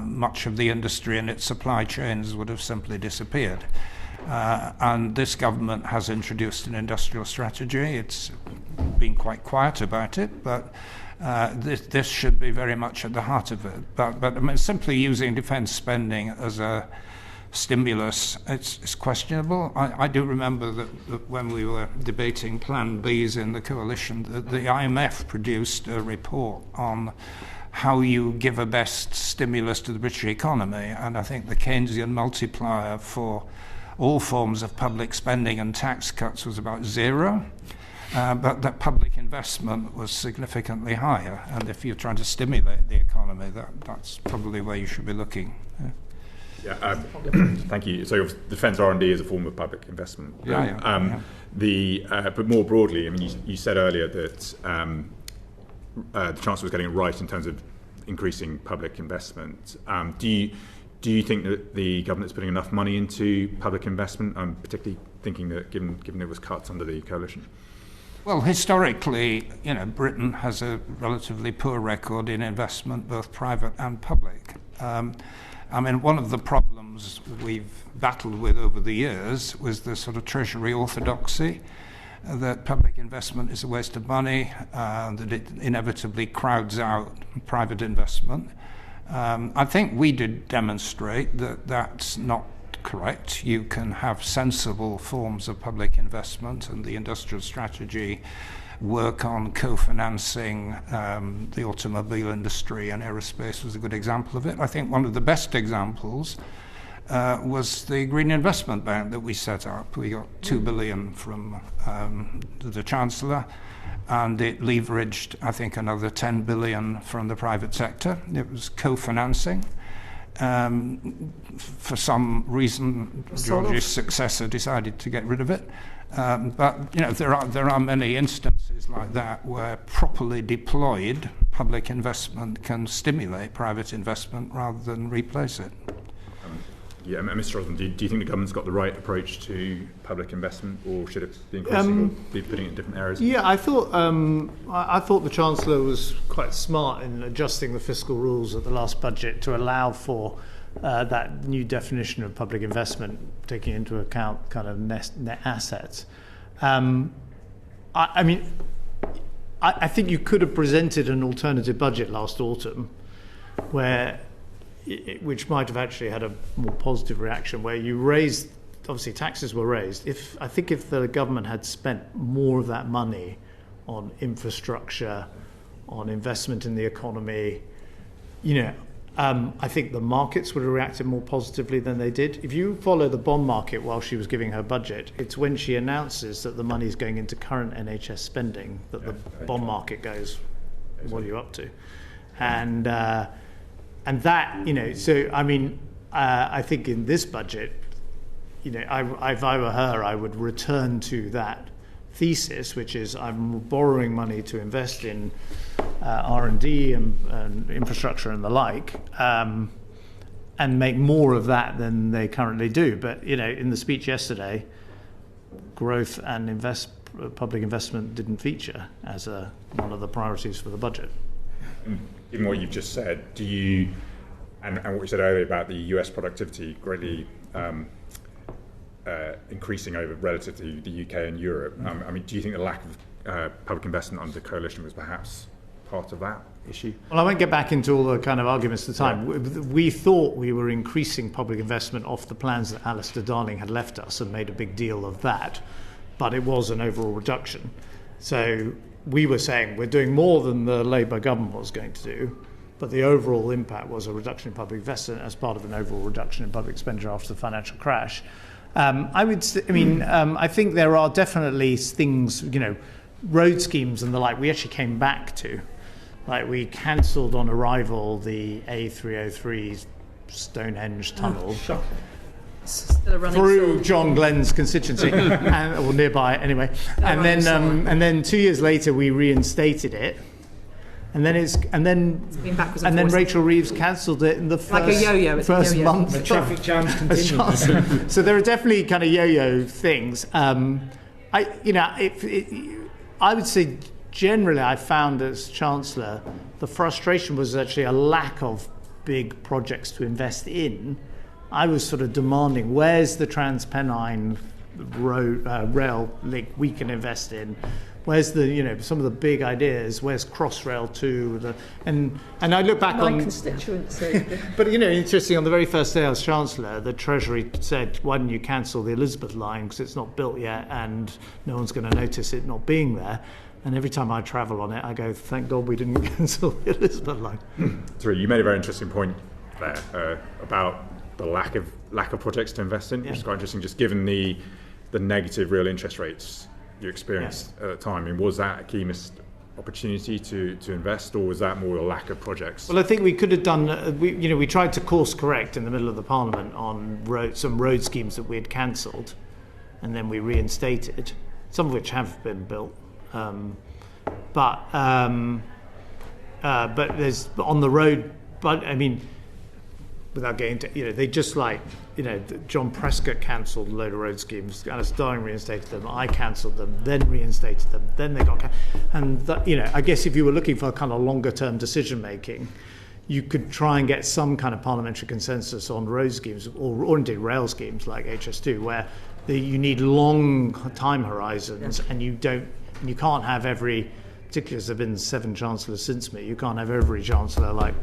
Much of the industry and its supply chains would have simply disappeared. And this government has introduced an industrial strategy. It's been quite quiet about it, but this should be very much at the heart of it. But I mean, simply using defence spending as a stimulus, it's questionable. I do remember that when we were debating Plan Bs in the coalition, the IMF produced a report on how you give a best stimulus to the British economy, and I think the Keynesian multiplier for all forms of public spending and tax cuts was about 0, but that public investment was significantly higher, and if you're trying to stimulate the economy, that's probably where you should be looking. Thank you. So defence R&D is a form of public investment. Yeah. But more broadly, I mean, you said earlier that the Chancellor was getting it right in terms of increasing public investment. Do you think that the government is putting enough money into public investment? I'm particularly thinking that given it was cut under the coalition. Well, historically, Britain has a relatively poor record in investment, both private and public. I mean, one of the problems we've battled with over the years was the sort of Treasury orthodoxy, that public investment is a waste of money, that it inevitably crowds out private investment. I think we did demonstrate that that's not correct. You can have sensible forms of public investment, and the industrial strategy work on co-financing the automobile industry and aerospace was a good example of it. I think one of the best examples was the Green Investment Bank that we set up. We got 2 billion from the Chancellor, and it leveraged, I think, another 10 billion from the private sector. It was co-financing. For some reason, George's successor decided to get rid of it. But there are many instances like that where properly deployed public investment can stimulate private investment rather than replace it. Mr. Osborne, do you think the government's got the right approach to public investment, or should it be increasing or be putting it in different areas? Yeah, I thought the Chancellor was quite smart in adjusting the fiscal rules at the last budget to allow for that new definition of public investment, taking into account kind of net assets. I think you could have presented an alternative budget last autumn, which might have actually had a more positive reaction, where you raised, obviously taxes were raised. I think if the government had spent more of that money on infrastructure, on investment in the economy, I think the markets would have reacted more positively than they did. If you follow the bond market while she was giving her budget, it's when she announces that the money is going into current NHS spending that the bond market goes, what are you up to? And that, so I mean, I think in this budget, if I were her, I would return to that thesis, which is I'm borrowing money to invest in R&D and infrastructure and the like, and make more of that than they currently do. But in the speech yesterday, growth and public investment didn't feature as one of the priorities for the budget. Given what you've just said, do you, and what you said earlier about the US productivity greatly increasing over relative to the UK and Europe, do you think the lack of public investment under the coalition was perhaps part of that issue? Well, I won't get back into all the kind of arguments at the time. Yeah. We thought we were increasing public investment off the plans that Alistair Darling had left us and made a big deal of that, but it was an overall reduction. So we were saying we're doing more than the Labour government was going to do, but the overall impact was a reduction in public investment as part of an overall reduction in public expenditure after the financial crash. I think there are definitely things, road schemes and the like, we actually came back to. Like, we cancelled on arrival the A303 Stonehenge tunnel through John Glenn's constituency, or nearby anyway. And then 2 years later we reinstated it. And then Rachel Reeves cancelled it in the first, like a yo-yo. First month. The traffic jams continued. So there are definitely kind of yo-yo things. I would say generally I found as Chancellor the frustration was actually a lack of big projects to invest in. I was sort of demanding, where's the Transpennine rail link we can invest in? Where's the, some of the big ideas? Where's Crossrail 2? And I look back on... My constituency. But, interesting, on the very first day I was Chancellor, the Treasury said, why don't you cancel the Elizabeth line because it's not built yet and no one's going to notice it not being there. And every time I travel on it, I go, thank God we didn't cancel the Elizabeth line. Sorry, you made a very interesting point there about the lack of projects to invest in, which is quite interesting, just given the negative real interest rates you experienced at the time. I mean, was that a key missed opportunity to invest, or was that more a lack of projects? Well, I think we could have done. We tried to course correct in the middle of the Parliament on some road schemes that we had cancelled, and then we reinstated, some of which have been built. But there's on the road. But I mean, without getting to, they just John Prescott cancelled a load of road schemes. Alice Darling reinstated them. I cancelled them, then reinstated them. Then they got, and I guess if you were looking for a kind of longer term decision making, you could try and get some kind of parliamentary consensus on road schemes or indeed rail schemes like HS2, where you need long time horizons, and you can't have every, particularly as there have been 7 chancellors since me, you can't have every chancellor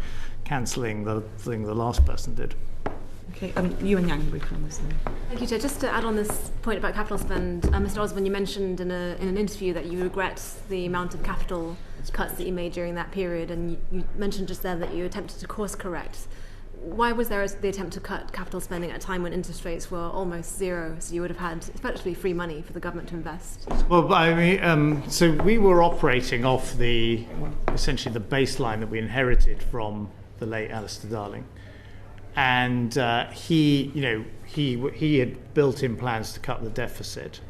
cancelling the thing the last person did. Okay, you and Yang briefly on this then. Thank you, Chair. Just to add on this point about capital spend, Mr. Osborne, you mentioned in an interview that you regret the amount of capital cuts that you made during that period, and you mentioned just there that you attempted to course correct. Why was there the attempt to cut capital spending at a time when interest rates were almost zero, so you would have had effectively free money for the government to invest? Well, I mean, so we were operating off essentially the baseline that we inherited from the late Alistair Darling, and he had built in plans to cut the deficit,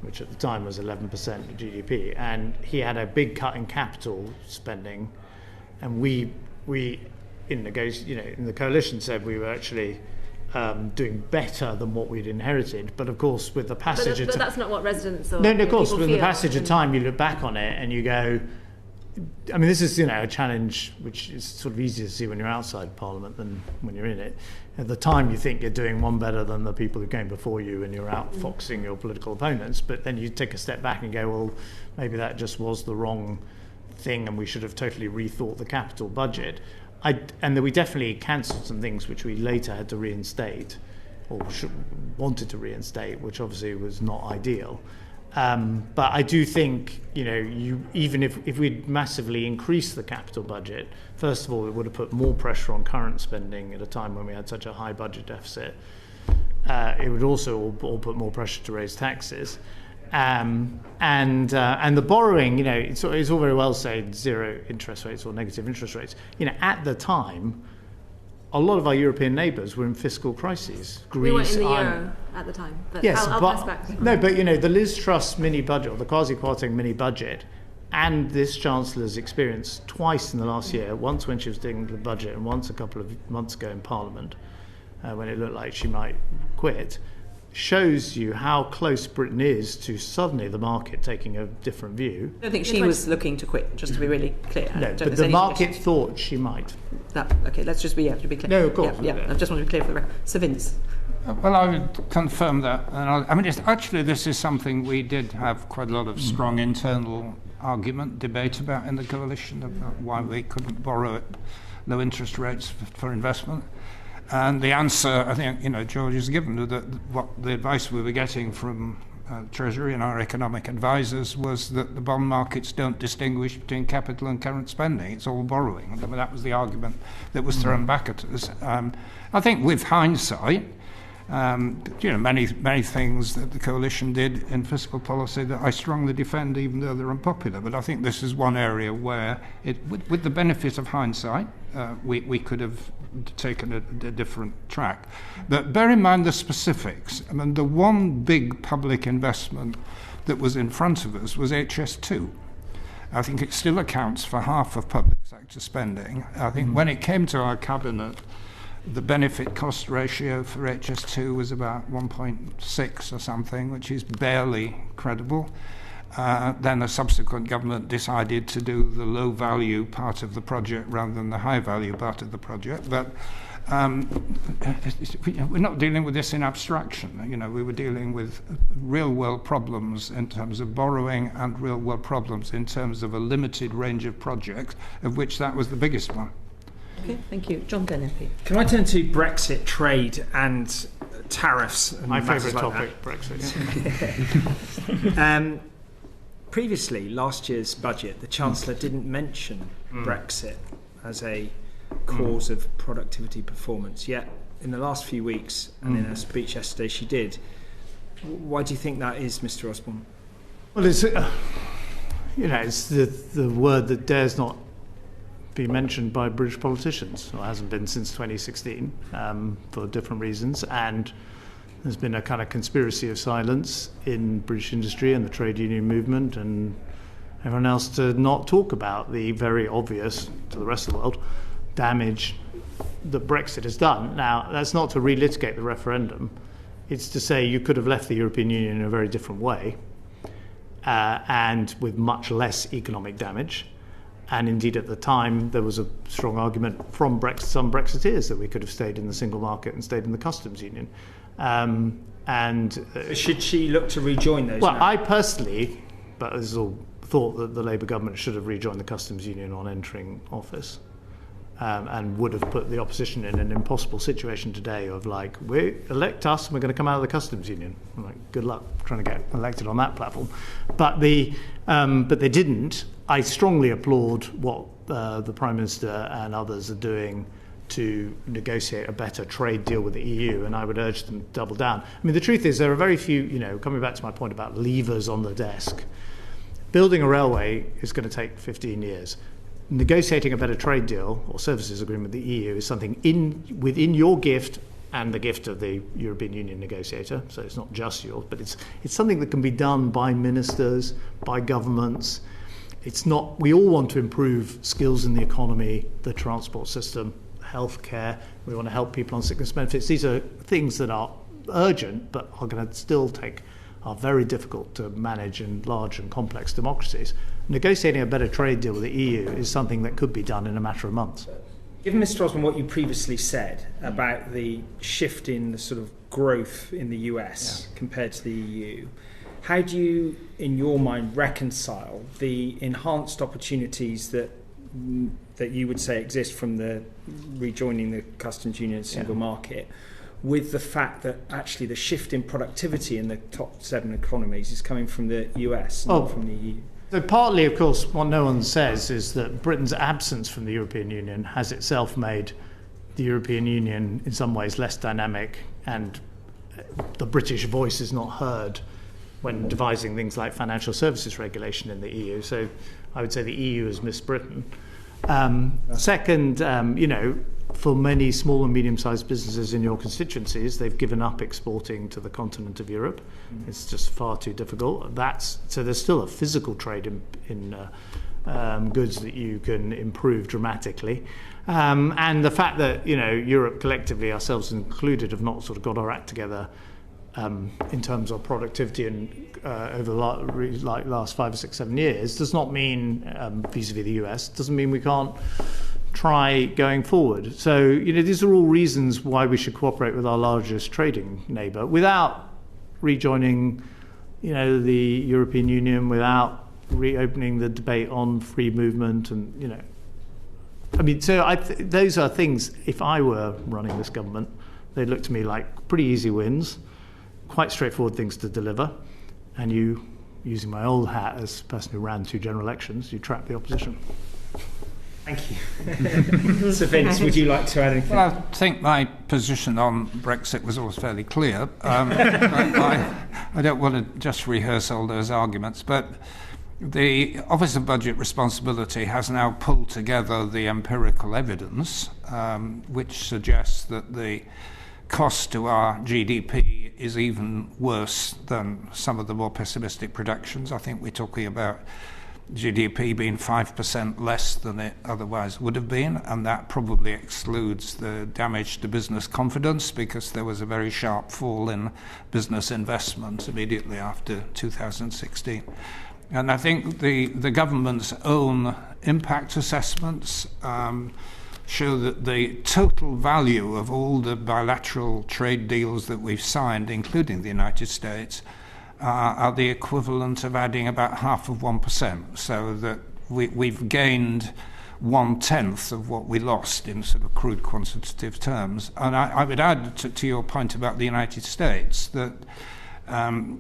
which at the time was 11% of GDP, and he had a big cut in capital spending, and we in the coalition said we were actually doing better than what we'd inherited. But of course, with the passage of time... But that's not what residents or No, of course, with the feel. passage of time, you look back on it and you go... I mean, this is, a challenge which is sort of easier to see when you're outside Parliament than when you're in it. At the time, you think you're doing one better than the people who came before you and you're outfoxing your political opponents. But then you take a step back and go, well, maybe that just was the wrong thing and we should have totally rethought the capital budget. And then we definitely cancelled some things which we later had to reinstate, or wanted to reinstate, which obviously was not ideal. But I do think, even if we'd massively increased the capital budget, first of all, it would have put more pressure on current spending at a time when we had such a high budget deficit. It would also all put more pressure to raise taxes. And the borrowing, it's all very well saying zero interest rates or negative interest rates. At the time, a lot of our European neighbours were in fiscal crises. Greece, we weren't in the euro at the time, but yes, I'll pass back. No, but the Liz Truss mini budget, or the quasi-Kwarteng mini budget, and this Chancellor's experience twice in the last year, once when she was doing the budget and once a couple of months ago in Parliament, when it looked like she might quit, shows you how close Britain is to suddenly the market taking a different view. I don't think she was looking to quit, just to be really clear. No, but the market thought she might. Okay, let's just be clear. No, of course. Yeah, I just want to be clear for the record. Sir Vince. Well, I would confirm that. And this is something we did have quite a lot of strong internal debate about in the coalition, about why we couldn't borrow at low interest rates for investment. And the answer, I think, George has given, that what the advice we were getting from Treasury and our economic advisors was that the bond markets don't distinguish between capital and current spending. It's all borrowing. I mean, that was the argument that was thrown back at us. I think with hindsight, many things that the coalition did in fiscal policy that I strongly defend, even though they're unpopular. But I think this is one area where, with the benefit of hindsight, we could have taken a different track. But bear in mind the specifics. I mean, the one big public investment that was in front of us was HS2. I think it still accounts for half of public sector spending. I think when it came to our cabinet, the benefit cost ratio for HS2 was about 1.6 or something, which is barely credible. Then the subsequent government decided to do the low-value part of the project rather than the high-value part of the project. But we're not dealing with this in abstraction. We were dealing with real-world problems in terms of borrowing and real-world problems in terms of a limited range of projects, of which that was the biggest one. Okay, thank you. John Gillespie. Can I turn to Brexit, trade and tariffs? And My favourite like topic, Brexit. Previously, last year's budget, the Chancellor didn't mention Brexit as a cause of productivity performance. Yet, in the last few weeks, and in her speech yesterday, she did. Why do you think that is, Mr. Osborne? Well, it's it's the word that dares not be mentioned by British politicians, or hasn't been since 2016 for different reasons, and there's been a kind of conspiracy of silence in British industry and the trade union movement and everyone else to not talk about the very obvious, to the rest of the world, damage that Brexit has done. Now, that's not to relitigate the referendum. It's to say you could have left the European Union in a very different way and with much less economic damage. And indeed, at the time, there was a strong argument from some Brexiteers that we could have stayed in the single market and stayed in the customs union. Should she look to rejoin those? Well, now? I personally, but this is all, thought that the Labour government should have rejoined the customs union on entering office, and would have put the opposition in an impossible situation today of like, we elect us and we're going to come out of the customs union. I'm like, good luck trying to get elected on that platform. But they didn't. I strongly applaud what the Prime Minister and others are doing to negotiate a better trade deal with the EU, and I would urge them to double down. I mean, the truth is there are very few, coming back to my point about levers on the desk, building a railway is going to take 15 years. Negotiating a better trade deal or services agreement with the EU is something within your gift and the gift of the European Union negotiator, so it's not just yours, but it's something that can be done by ministers, by governments. It's not, we all want to improve skills in the economy, the transport system, healthcare. We want to help people on sickness benefits. These are things that are urgent, but are going to are very difficult to manage in large and complex democracies. Negotiating a better trade deal with the EU is something that could be done in a matter of months. Given, Mr. Osborne, what you previously said about the shift in the sort of growth in the US compared to the EU, how do you, in your mind, reconcile the enhanced opportunities that you would say exist from the rejoining the customs union single market with the fact that actually the shift in productivity in the top 7 economies is coming from the US, not from the EU? So partly, of course, what no one says is that Britain's absence from the European Union has itself made the European Union in some ways less dynamic, and the British voice is not heard when devising things like financial services regulation in the EU. So I would say the EU has missed Britain. Second, for many small and medium-sized businesses in your constituencies, they've given up exporting to the continent of Europe. It's just far too difficult. So there's still a physical trade in goods that you can improve dramatically. And the fact that, Europe collectively, ourselves included, have not sort of got our act together in terms of productivity and over the last 5 or 6, 7 years does not mean, vis-a-vis the US, doesn't mean we can't try going forward. So, these are all reasons why we should cooperate with our largest trading neighbour without rejoining, the European Union, without reopening the debate on free movement and, those are things, if I were running this government, they'd look to me like pretty easy wins, quite straightforward things to deliver, and you, using my old hat as a person who ran 2 general elections, you trap the opposition. Thank you. So Vince, would you like to add anything? Well, I think my position on Brexit was always fairly clear. I don't want to just rehearse all those arguments, but the Office of Budget Responsibility has now pulled together the empirical evidence, which suggests that the cost to our GDP is even worse than some of the more pessimistic predictions. I think we're talking about GDP being 5% less than it otherwise would have been, and that probably excludes the damage to business confidence, because there was a very sharp fall in business investment immediately after 2016. And I think the government's own impact assessments show that the total value of all the bilateral trade deals that we've signed, including the United States, are the equivalent of adding about half of 1%, so that we've gained 1/10 of what we lost in sort of crude quantitative terms. And I would add to your point about the United States that, that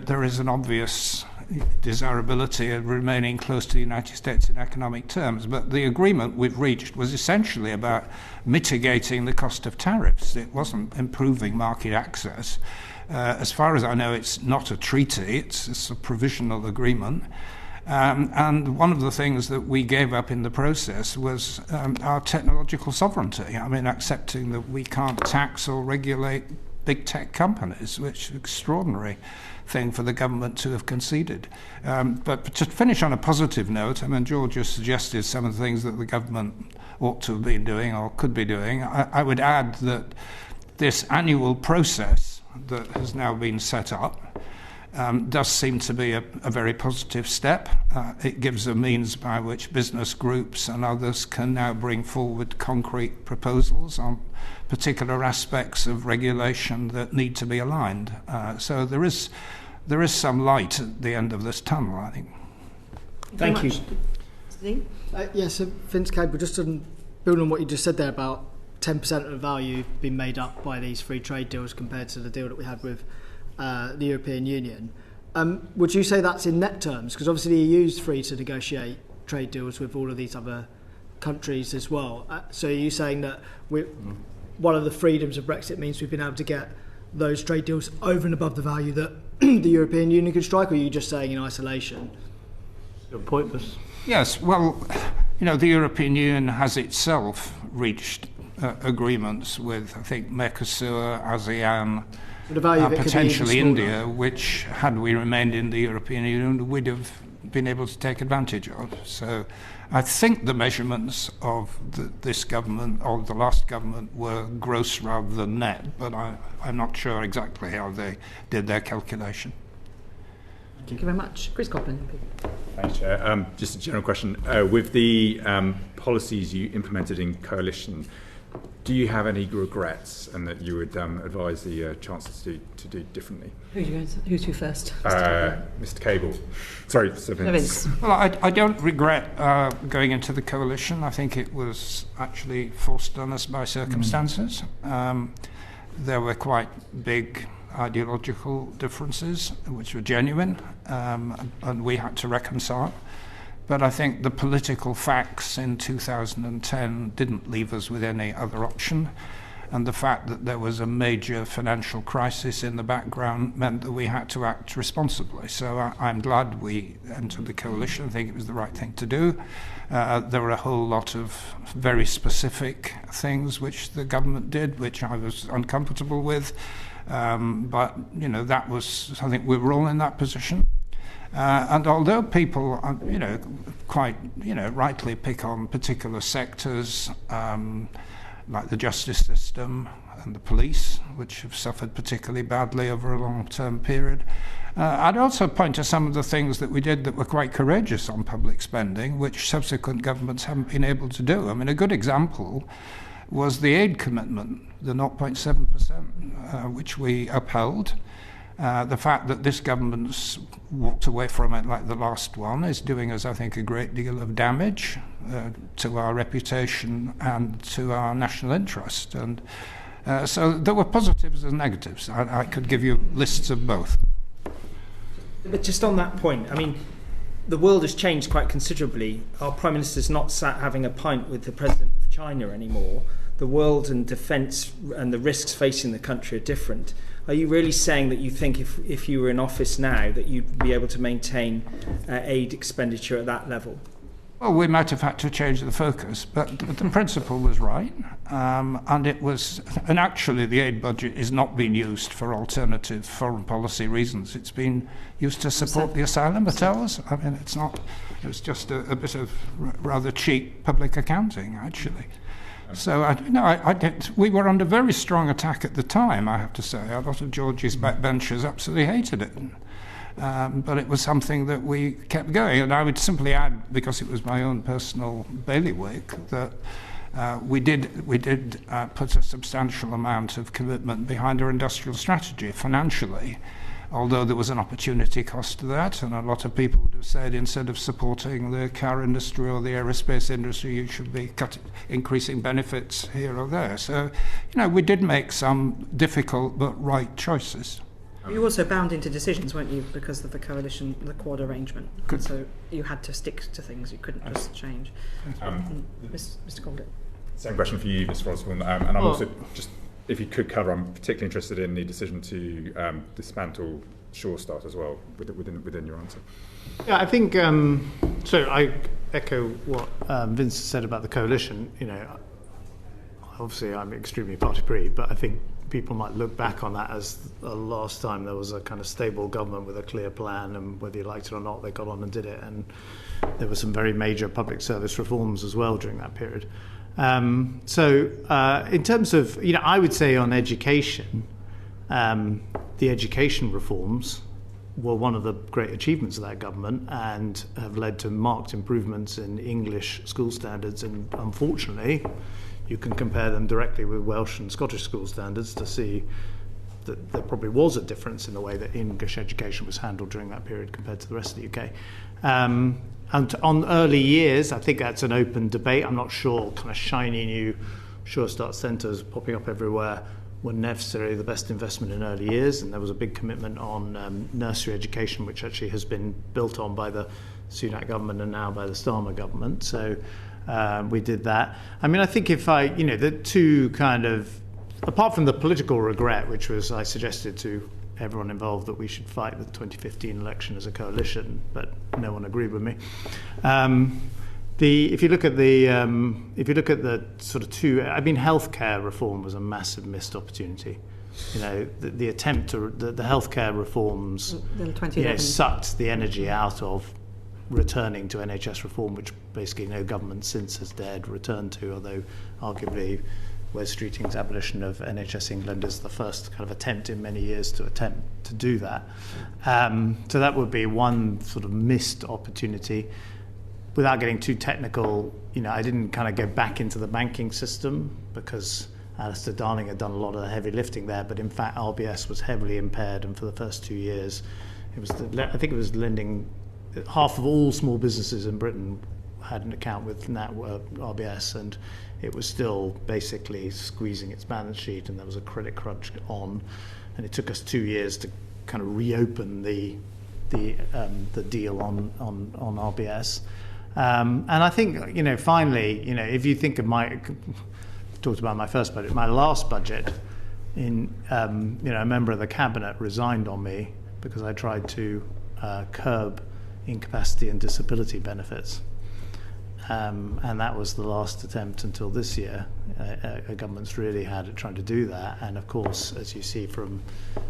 there is an obvious desirability of remaining close to the United States in economic terms, but the agreement we've reached was essentially about mitigating the cost of tariffs. It wasn't improving market access. As far as I know, it's not a treaty, it's a provisional agreement. And one of the things that we gave up in the process was our technological sovereignty. I mean, accepting that we can't tax or regulate big tech companies, which is an extraordinary thing for the government to have conceded. But to finish on a positive note, I mean, George just suggested some of the things that the government ought to have been doing or could be doing. I would add that this annual process that has now been set up does seem to be a very positive step. It gives a means by which business groups and others can now bring forward concrete proposals on particular aspects of regulation that need to be aligned. So there is some light at the end of this tunnel, I think. Thank you. Yes, so Vince Cable, just to build on what you just said there about 10% of the value being made up by these free trade deals compared to the deal that we had with the European Union. Would you say that's in net terms? Because obviously the EU is free to negotiate trade deals with all of these other countries as well. So are you saying that one of the freedoms of Brexit means we've been able to get those trade deals over and above the value that the European Union could strike, or are you just saying in isolation? Pointless. Yes, well, the European Union has itself reached agreements with, I think, Mercosur, ASEAN, potentially India, which, had we remained in the European Union, we'd have been able to take advantage of. So I think the measurements of this government, or the last government, were gross rather than net, but I'm not sure exactly how they did their calculation. Thank you very much. Chris Copeland. Thanks, Chair. Just a general question. With the policies you implemented in coalition, do you have any regrets, and that you would advise the Chancellor to do differently? Who's who first? Mr. Cable. Sorry, Sir Vince. Well, I don't regret going into the coalition. I think it was actually forced on us by circumstances. There were quite big ideological differences, which were genuine, and we had to reconcile. But I think the political facts in 2010 didn't leave us with any other option. And the fact that there was a major financial crisis in the background meant that we had to act responsibly. So I'm glad we entered the coalition. I think it was the right thing to do. There were a whole lot of very specific things which the government did, which I was uncomfortable with. But, that was, I think we were all in that position. And although people, quite, rightly pick on particular sectors, like the justice system and the police, which have suffered particularly badly over a long-term period, I'd also point to some of the things that we did that were quite courageous on public spending, which subsequent governments haven't been able to do. I mean, a good example was the aid commitment, the 0.7%, which we upheld. The fact that this government's walked away from it like the last one is doing us, I think, a great deal of damage to our reputation and to our national interest. And so there were positives and negatives. I could give you lists of both. But just on that point, I mean, the world has changed quite considerably. Our Prime Minister's not sat having a pint with the President of China anymore. The world and defence and the risks facing the country are different. Are you really saying that you think if you were in office now that you'd be able to maintain aid expenditure at that level? Well, we might have had to change the focus, but the principle was right, and actually the aid budget is not being used for alternative foreign policy reasons. It's been used to support the asylum hotels. I mean, it's just a bit of rather cheap public accounting, actually. So, we were under very strong attack at the time, I have to say. A lot of George's backbenchers absolutely hated it. But it was something that we kept going. And I would simply add, because it was my own personal bailiwick, that we did put a substantial amount of commitment behind our industrial strategy financially, although there was an opportunity cost to that, and a lot of people would have said instead of supporting the car industry or the aerospace industry, you should be increasing benefits here or there. So, we did make some difficult but right choices. You were also bound into decisions, weren't you, because of the coalition, the Quad arrangement? Good. So you had to stick to things, you couldn't just change. Mr. Condit. Same question for you, Mr. Osborne, and I'm also just, if you could cover, I'm particularly interested in the decision to dismantle Sure Start as well within your answer. Yeah, I think so. I echo what Vince said about the coalition. Obviously I'm extremely party-free, but I think people might look back on that as the last time there was a kind of stable government with a clear plan, and whether you liked it or not, they got on and did it. And there were some very major public service reforms as well during that period. So in terms of, I would say on education, the education reforms were one of the great achievements of that government and have led to marked improvements in English school standards. And unfortunately, you can compare them directly with Welsh and Scottish school standards to see that there probably was a difference in the way that English education was handled during that period compared to the rest of the UK. And on early years, I think that's an open debate. I'm not sure kind of shiny new Sure Start centres popping up everywhere were necessarily the best investment in early years, and there was a big commitment on nursery education, which actually has been built on by the Sunak government and now by the Starmer government. So we did that. I mean, I think the two kind of, apart from the political regret, which was I suggested to everyone involved that we should fight the 2015 election as a coalition, but no one agreed with me. If you look at the sort of two, healthcare reform was a massive missed opportunity. The attempt to the healthcare reforms, sucked the energy out of returning to NHS reform, which basically no government since has dared return to, although arguably Wes Streeting's abolition of NHS England is the first kind of attempt in many years to attempt to do that. So that would be one sort of missed opportunity. Without getting too technical, I didn't kind of go back into the banking system because Alistair Darling had done a lot of the heavy lifting there, but in fact RBS was heavily impaired, and for the first 2 years, I think it was lending, half of all small businesses in Britain had an account with RBS, and it was still basically squeezing its balance sheet, and there was a credit crunch on, and it took us 2 years to kind of reopen the deal on RBS. And I think finally, if you think of talked about my first budget, my last budget, a member of the cabinet resigned on me because I tried to curb incapacity and disability benefits. And that was the last attempt until this year. A government's really had at trying to do that. And of course, as you see from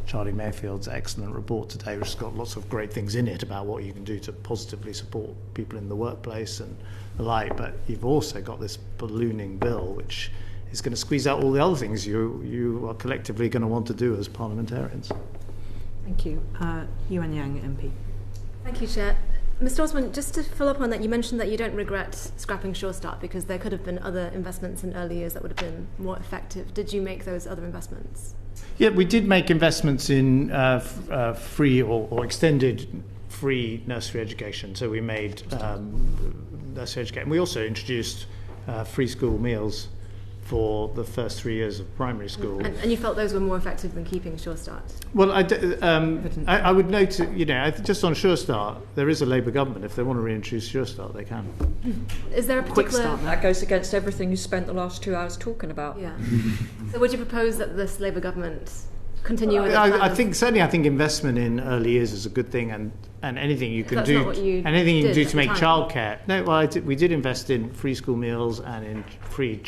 Charlie Mayfield's excellent report today, which has got lots of great things in it about what you can do to positively support people in the workplace and the like. But you've also got this ballooning bill, which is going to squeeze out all the other things you are collectively going to want to do as parliamentarians. Thank you. Yuan Yang, MP. Thank you, Chair. Mr. Osborne, just to follow up on that, you mentioned that you don't regret scrapping Sure Start because there could have been other investments in early years that would have been more effective. Did you make those other investments? Yeah, we did make investments in free or extended free nursery education. So we made nursery education. We also introduced free school meals for the first 3 years of primary school. And you felt those were more effective than keeping Sure Start? Well, I would note, just on Sure Start, there is a Labour government. If they want to reintroduce Sure Start, they can. Is there a particular... Quick start. That goes against everything you spent the last 2 hours talking about. Yeah. So would you propose that this Labour government continue with I think investment in early years is a good thing, and anything you can do, anything you can do to make childcare. No, well, we did invest in free school meals and in free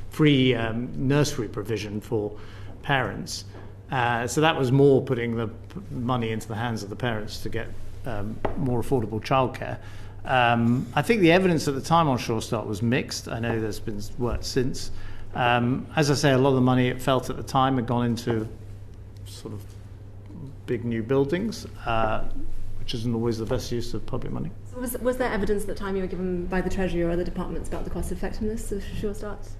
free nursery provision for parents. So that was more putting the money into the hands of the parents to get more affordable childcare. I think the evidence at the time on Sure Start was mixed. I know there's been work since. As I say, a lot of the money it felt at the time had gone into sort of big new buildings, which isn't always the best use of public money. So was there evidence at the time you were given by the Treasury or other departments about the cost effectiveness of sure starts?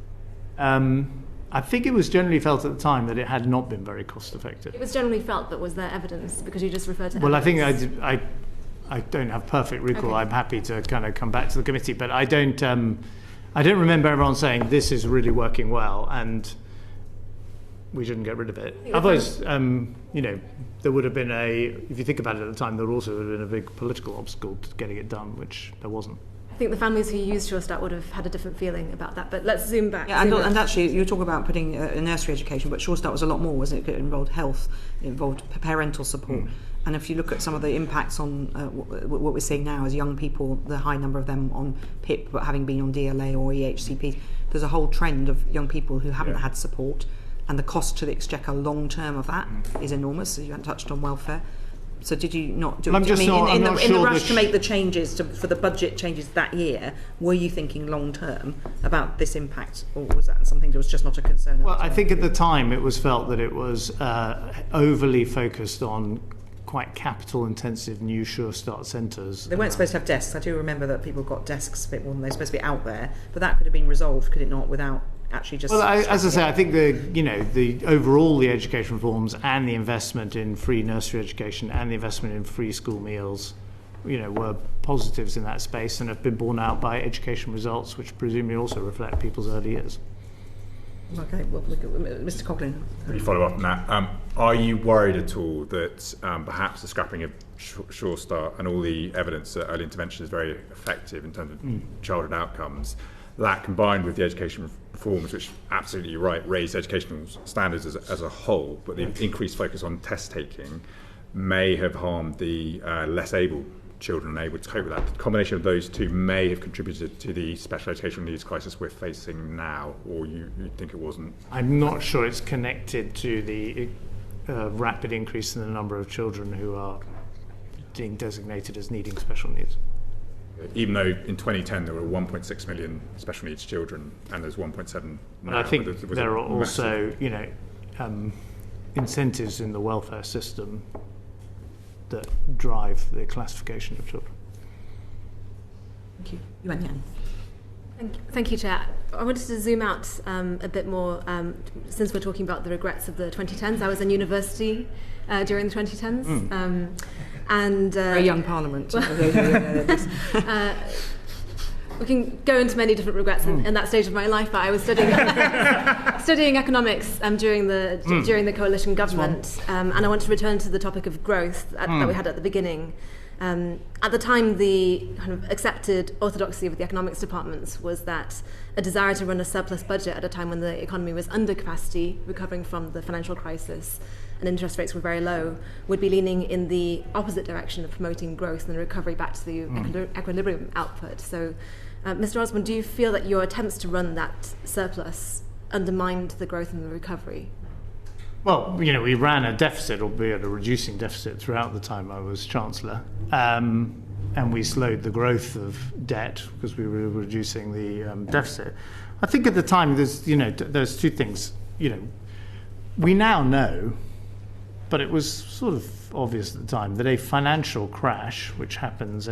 I think it was generally felt at the time that it had not been very cost effective. It was generally felt, but was there evidence? Because you just referred to Well, evidence. I think I don't have perfect recall. Okay. I'm happy to kind of come back to the committee, but I don't remember everyone saying this is really working well and we shouldn't get rid of it. Otherwise, there would have been if you think about it at the time, there would also have been a big political obstacle to getting it done, which there wasn't. I think the families who used Sure Start would have had a different feeling about that. But let's zoom back. Yeah, and actually, you talk about putting a nursery education, but Sure Start was a lot more, wasn't it? It involved health, it involved parental support. And if you look at some of the impacts on what we're seeing now as young people, the high number of them on PIP, but having been on DLA or EHCP, there's a whole trend of young people who haven't had support, and the cost to the exchequer long term of that is enormous. You haven't touched on welfare. So did you not do it? In the rush to make the changes for the budget changes that year, were you thinking long term about this impact, or was that something that was just not a concern? Well, I think at the time it was felt that it was overly focused on quite capital intensive new Sure Start centres. They weren't supposed to have desks. I do remember that people got desks a bit more than they're supposed to be out there, but that could have been resolved, could it not, without actually just... Well, as I say, I think the overall the education reforms and the investment in free nursery education and the investment in free school meals, were positives in that space and have been borne out by education results, which presumably also reflect people's early years. Okay, well, Mr. Coughlin. Let me follow up on that. Are you worried at all that perhaps the scrapping of Sure Start and all the evidence that early intervention is very effective in terms of childhood outcomes, that combined with the education reforms, which absolutely you're right, raise educational standards as a whole, but the increased focus on test taking may have harmed the less able children unable to cope with that? The combination of those two may have contributed to the special educational needs crisis we're facing now, or you think it wasn't? I'm not sure it's connected to the rapid increase in the number of children who are being designated as needing special needs. Even though in 2010 there were 1.6 million special needs children and there's 1.7 now. I think there are also, incentives in the welfare system that drive the classification of children. Thank you. Yuan Yan. Thank you, Chair. I wanted to zoom out a bit more, since we're talking about the regrets of the 2010s. I was in university during the 2010s. And very young Parliament. We can go into many different regrets in that stage of my life, but I was studying studying economics during the coalition government, and I want to return to the topic of growth that we had at the beginning. At the time, the kind of accepted orthodoxy of the economics departments was that a desire to run a surplus budget at a time when the economy was under capacity, recovering from the financial crisis, and interest rates were very low, would be leaning in the opposite direction of promoting growth and recovery back to the equilibrium output. So, Mr. Osborne, do you feel that your attempts to run that surplus undermined the growth and the recovery? Well, we ran a deficit, albeit a reducing deficit, throughout the time I was Chancellor, and we slowed the growth of debt because we were reducing the deficit. I think at the time there's two things. We now know, but it was sort of obvious at the time, that a financial crash, which happens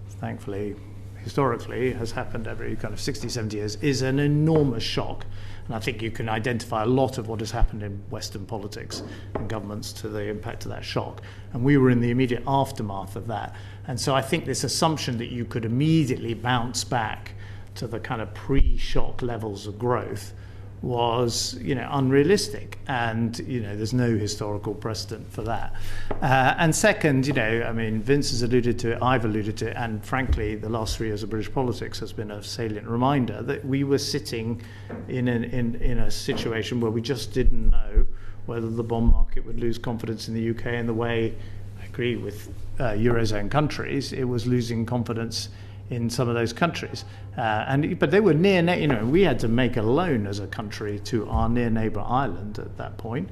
thankfully, historically, has happened every kind of 60, 70 years, is an enormous shock. And I think you can identify a lot of what has happened in Western politics and governments to the impact of that shock. And we were in the immediate aftermath of that. And so I think this assumption that you could immediately bounce back to the kind of pre-shock levels of growth was, unrealistic. And, there's no historical precedent for that. And second, Vince has alluded to it, I've alluded to it, and frankly, the last 3 years of British politics has been a salient reminder that we were sitting in a situation where we just didn't know whether the bond market would lose confidence in the UK in the way, I agree with Eurozone countries, it was losing confidence in some of those countries, but they were near. We had to make a loan as a country to our near neighbour Ireland at that point.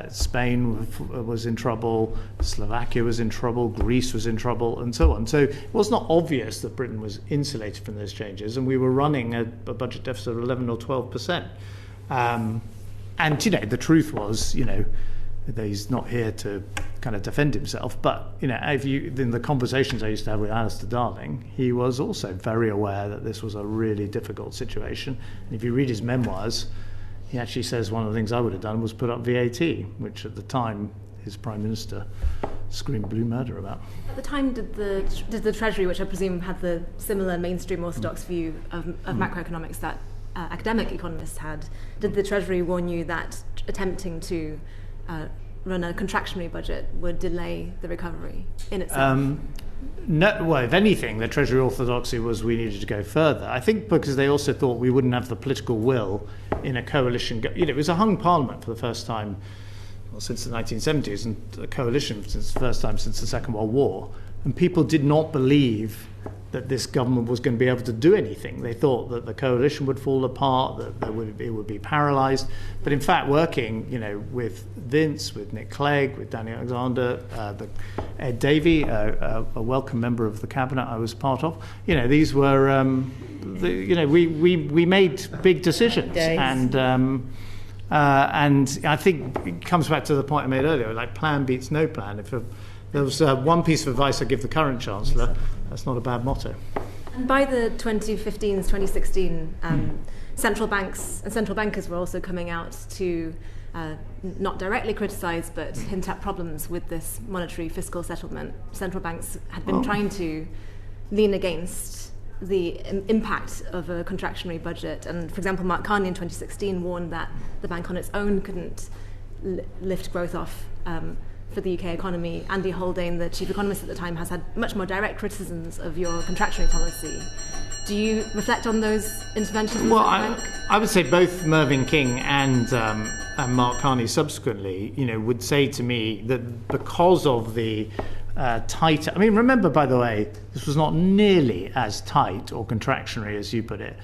Spain was in trouble, Slovakia was in trouble, Greece was in trouble, and so on. So it was not obvious that Britain was insulated from those changes, and we were running a budget deficit of 11 or 12%. And the truth was, He's not here to kind of defend himself, but in the conversations I used to have with Alistair Darling, he was also very aware that this was a really difficult situation. And if you read his memoirs, he actually says one of the things I would have done was put up VAT, which at the time his Prime Minister screamed blue murder about. At the time, did the Treasury, which I presume had the similar mainstream orthodox view of macroeconomics that academic economists had, did the Treasury warn you that attempting to run a contractionary budget would delay the recovery in itself? No, well, if anything, the Treasury orthodoxy was we needed to go further. I think because they also thought we wouldn't have the political will in a coalition. It was a hung parliament for the first time since the 1970s, and a coalition since the first time since the Second World War. And people did not believe that this government was going to be able to do anything. They thought that the coalition would fall apart, that it would be paralysed. But in fact, working, with Vince, with Nick Clegg, with Danny Alexander, Ed Davey, a welcome member of the cabinet I was part of, these were, we made big decisions. And I think it comes back to the point I made earlier, like plan beats no plan. If there was one piece of advice I'd give the current Chancellor, that's not a bad motto. And by the 2015s, 2016, central banks and central bankers were also coming out to not directly criticise but hint at problems with this monetary fiscal settlement. Central banks had been trying to lean against the impact of a contractionary budget. And for example, Mark Carney in 2016 warned that the bank on its own couldn't lift growth off for the UK economy. Andy Haldane, the chief economist at the time, has had much more direct criticisms of your contractionary policy. Do you reflect on those interventions? Well, I would say both Mervyn King and Mark Carney subsequently, would say to me that because of the tight... I mean, remember, by the way, this was not nearly as tight or contractionary, as you put it,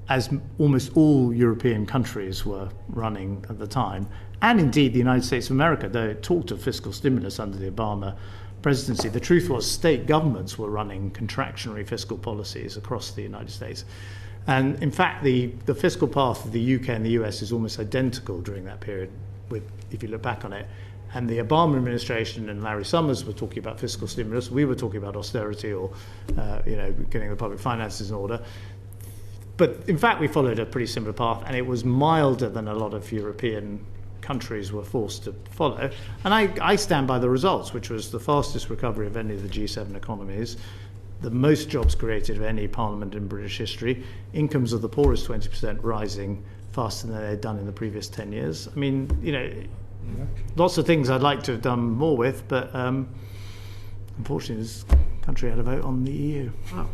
as almost all European countries were running at the time. And indeed, the United States of America, though it talked of fiscal stimulus under the Obama presidency, the truth was state governments were running contractionary fiscal policies across the United States. And in fact, the fiscal path of the UK and the US is almost identical during that period, if you look back on it. And the Obama administration and Larry Summers were talking about fiscal stimulus. We were talking about austerity or, getting the public finances in order. But in fact, we followed a pretty similar path, and it was milder than a lot of European countries were forced to follow. And I stand by the results, which was the fastest recovery of any of the G7 economies, the most jobs created of any parliament in British history, incomes of the poorest 20% rising faster than they'd done in the previous 10 years. I mean, lots of things I'd like to have done more with, but unfortunately this country had a vote on the EU. Oh.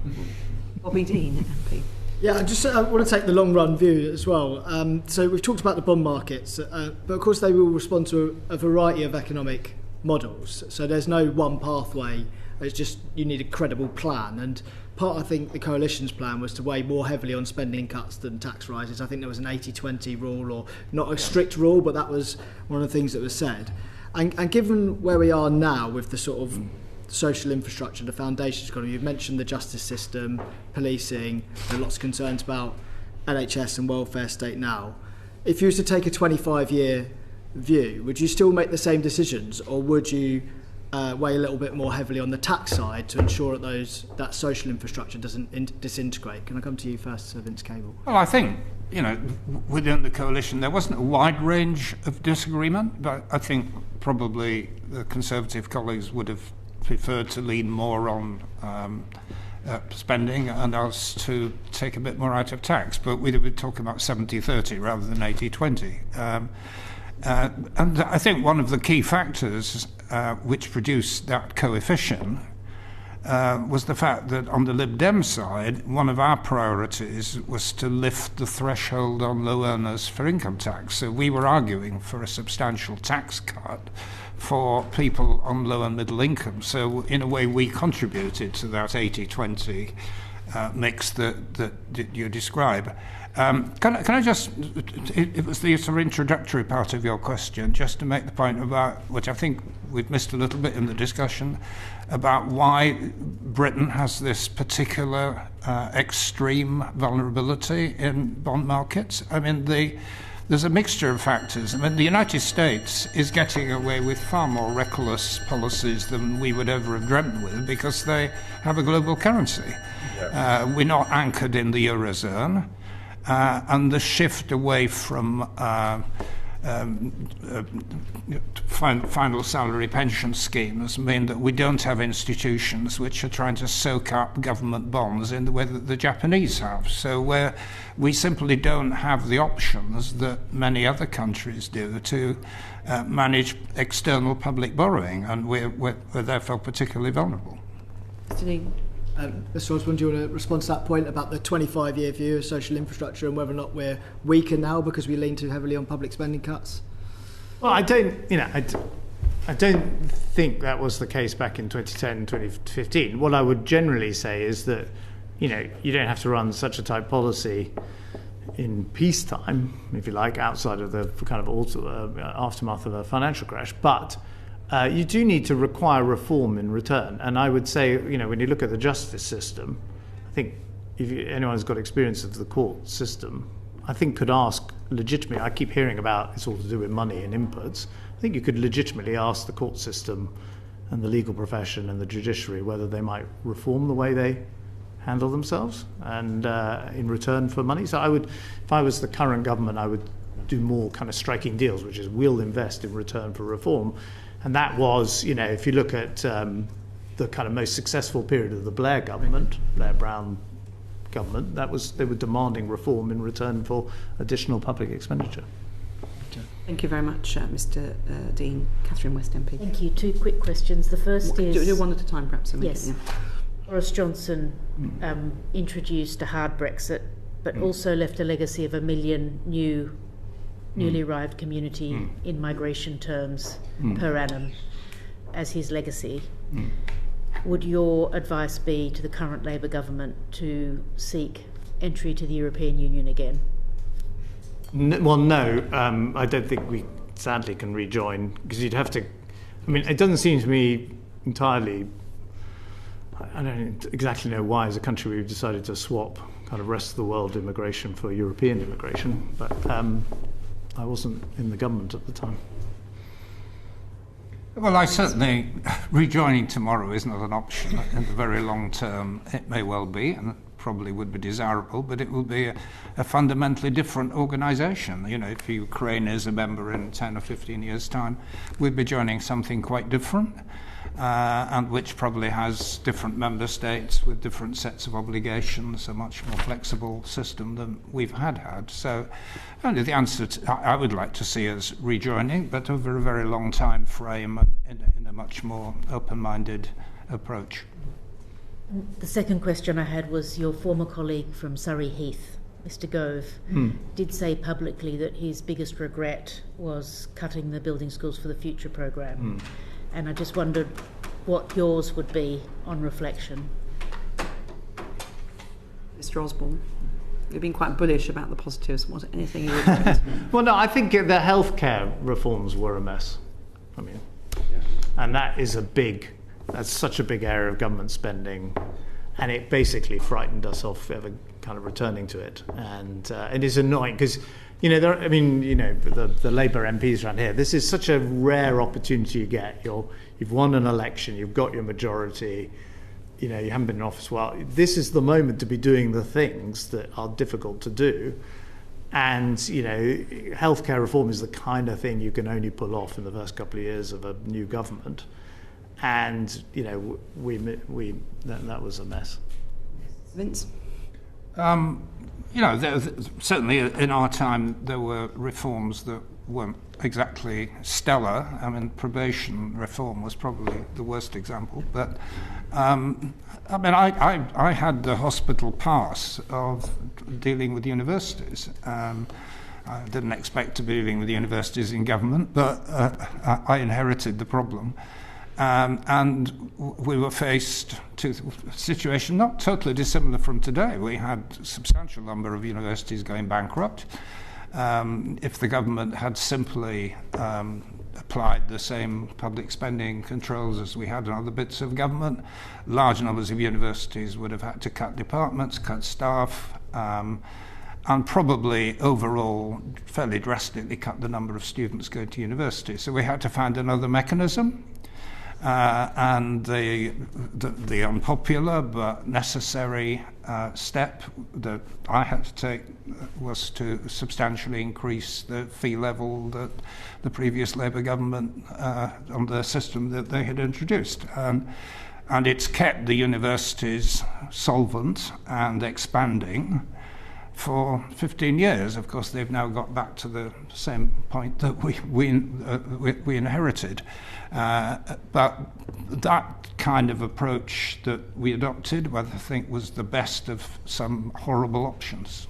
Bobby Dean, MP. Yeah, I want to take the long-run view as well. So we've talked about the bond markets, but of course they will respond to a variety of economic models. So there's no one pathway. It's just you need a credible plan. And I think, the coalition's plan was to weigh more heavily on spending cuts than tax rises. I think there was an 80-20 rule, or not a strict rule, but that was one of the things that was said. And given where we are now with the sort of social infrastructure, the foundations economy, you've mentioned the justice system, policing, there are lots of concerns about NHS and welfare state now. If you were to take a 25-year view, would you still make the same decisions, or would you weigh a little bit more heavily on the tax side to ensure that social infrastructure doesn't disintegrate? Can I come to you first, Sir Vince Cable? Well, I think, within the coalition there wasn't a wide range of disagreement, but I think probably the Conservative colleagues would have preferred to lean more on spending and us to take a bit more out of tax, but we'd have been talking about 70-30 rather than 80-20. And I think one of the key factors which produced that coefficient was the fact that on the Lib Dem side, one of our priorities was to lift the threshold on low earners for income tax. So we were arguing for a substantial tax cut for people on low and middle income. So in a way, we contributed to that 80-20 mix that you describe. Can I just, it was the sort of introductory part of your question, just to make the point about, which I think we've missed a little bit in the discussion, about why Britain has this particular extreme vulnerability in bond markets. I mean, there's a mixture of factors. I mean, the United States is getting away with far more reckless policies than we would ever have dreamt with because they have a global currency. We're not anchored in the Eurozone, and the shift away from final salary pension schemes mean that we don't have institutions which are trying to soak up government bonds in the way that the Japanese have. So we simply don't have the options that many other countries do to manage external public borrowing, and we're therefore particularly vulnerable. Mr. Dean. Mr. Osborne, do you want to respond to that point about the 25-year view of social infrastructure and whether or not we're weaker now because we lean too heavily on public spending cuts? Well, I don't think that was the case back in 2010, 2015. What I would generally say is that, you don't have to run such a tight policy in peacetime, if you like, outside of the kind of aftermath of a financial crash, but you do need to require reform in return. And I would say, when you look at the justice system, I think if anyone's got experience of the court system, I think could ask legitimately, I keep hearing about it's all to do with money and inputs. I think you could legitimately ask the court system and the legal profession and the judiciary whether they might reform the way they handle themselves and in return for money. So if I was the current government, I would do more kind of striking deals, which is we'll invest in return for reform. And that was, if you look at the kind of most successful period of the Blair government, Blair-Brown government, they were demanding reform in return for additional public expenditure. Thank you very much, Mr. Dean. Catherine West MP. Thank you. 2 quick questions. The first is... Do one at a time, perhaps? Yes. Boris Johnson introduced a hard Brexit, but also left a legacy of 1 million newly arrived community in migration terms per annum as his legacy. Would your advice be to the current Labour government to seek entry to the European Union again? No. I don't think we sadly can rejoin, because you'd have to... it doesn't seem to me entirely... I don't exactly know why as a country we've decided to swap kind of rest of the world immigration for European immigration, but I wasn't in the government at the time. Well, I certainly, rejoining tomorrow is not an option in the very long term. It may well be, and probably would be desirable, but it will be a fundamentally different organisation. If Ukraine is a member in 10 or 15 years' time, we'd be joining something quite different, and which probably has different member states with different sets of obligations, a much more flexible system than we've had. So only the answer I would like to see us rejoining, but over a very long time frame and in a much more open-minded approach. The second question I had was your former colleague from Surrey Heath, Mr. Gove, did say publicly that his biggest regret was cutting the Building Schools for the Future programme. And I just wondered what yours would be on reflection. Mr. Osborne, you've been quite bullish about the positives. Was it anything you would... Well, no, I think the healthcare reforms were a mess. And that's such a big area of government spending, and it basically frightened us off ever kind of returning to it. And it is annoying because, the Labour MPs around here, this is such a rare opportunity you get. You've won an election, you've got your majority, you haven't been in office a while. This is the moment to be doing the things that are difficult to do. And, healthcare reform is the kind of thing you can only pull off in the first couple of years of a new government. And, that was a mess. Vince? Certainly in our time there were reforms that weren't exactly stellar. Probation reform was probably the worst example. But, I had the hospital pass of dealing with universities. I didn't expect to be dealing with universities in government, but I inherited the problem. And we were faced to a situation not totally dissimilar from today. We had a substantial number of universities going bankrupt. If the government had simply applied the same public spending controls as we had in other bits of government, large numbers of universities would have had to cut departments, cut staff, and probably overall fairly drastically cut the number of students going to university. So we had to find another mechanism. And the unpopular but necessary step that I had to take was to substantially increase the fee level that the previous Labour government, on the system that they had introduced. And it's kept the universities solvent and expanding for 15 years. Of course, they've now got back to the same point that we inherited. But that kind of approach that we adopted, I think, was the best of some horrible options.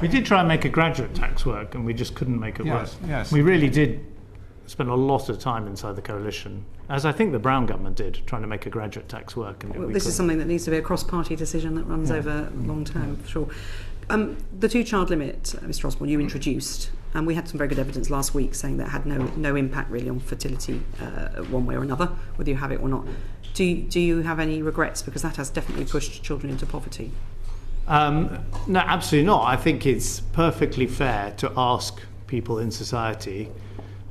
We did try and make a graduate tax work, and we just couldn't make it work. Yes. We really did spend a lot of time inside the coalition, as I think the Brown government did, trying to make a graduate tax work. And well, this is something that needs to be a cross-party decision that runs over long term, for sure. The two-child limit, Mr. Osborne, you introduced, and we had some very good evidence last week saying that it had no impact really on fertility one way or another, whether you have it or not. Do you have any regrets? Because that has definitely pushed children into poverty. No, absolutely not. I think it's perfectly fair to ask people in society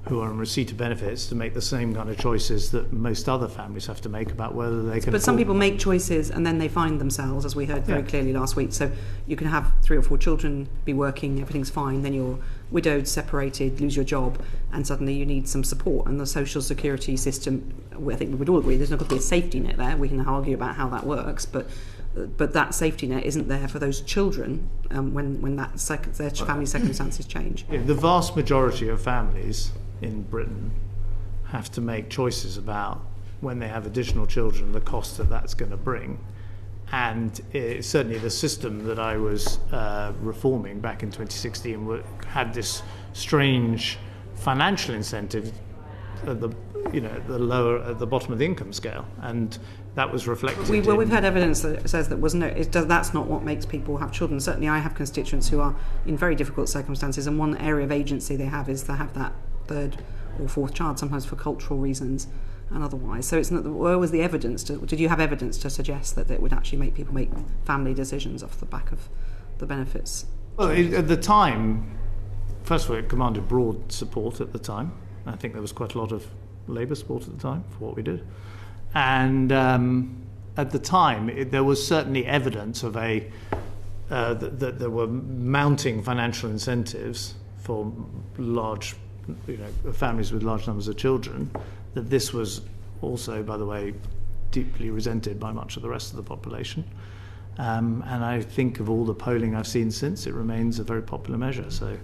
who are in receipt of benefits to make the same kind of choices that most other families have to make about whether they can. But some people make choices and then they find themselves, as we heard very clearly last week. So you can have 3 or 4 children, be working, everything's fine, then you're widowed, separated, lose your job, and suddenly you need some support. And the social security system, I think we would all agree, there's not going to be a safety net there. We can argue about how that works, but that safety net isn't there for those children when their family circumstances change. Yeah, the vast majority of families in Britain have to make choices about when they have additional children, the cost that that's going to bring. And certainly the system that I was reforming back in 2016 had this strange financial incentive at the bottom of the income scale, and that was reflected. We've had evidence that says that that's not what makes people have children. Certainly, I have constituents who are in very difficult circumstances, and one area of agency they have is to have that 3rd or 4th child, sometimes for cultural reasons and otherwise. So it's not. Where was the evidence? Did you have evidence to suggest that it would actually make people make family decisions off the back of the benefits? Well, at the time, first of all, it commanded broad support at the time. I think there was quite a lot of Labour support at the time for what we did. And at the time, there was certainly evidence of that there were mounting financial incentives for large, families with large numbers of children. That this was also, by the way, deeply resented by much of the rest of the population. And I think of all the polling I've seen since, it remains a very popular measure. So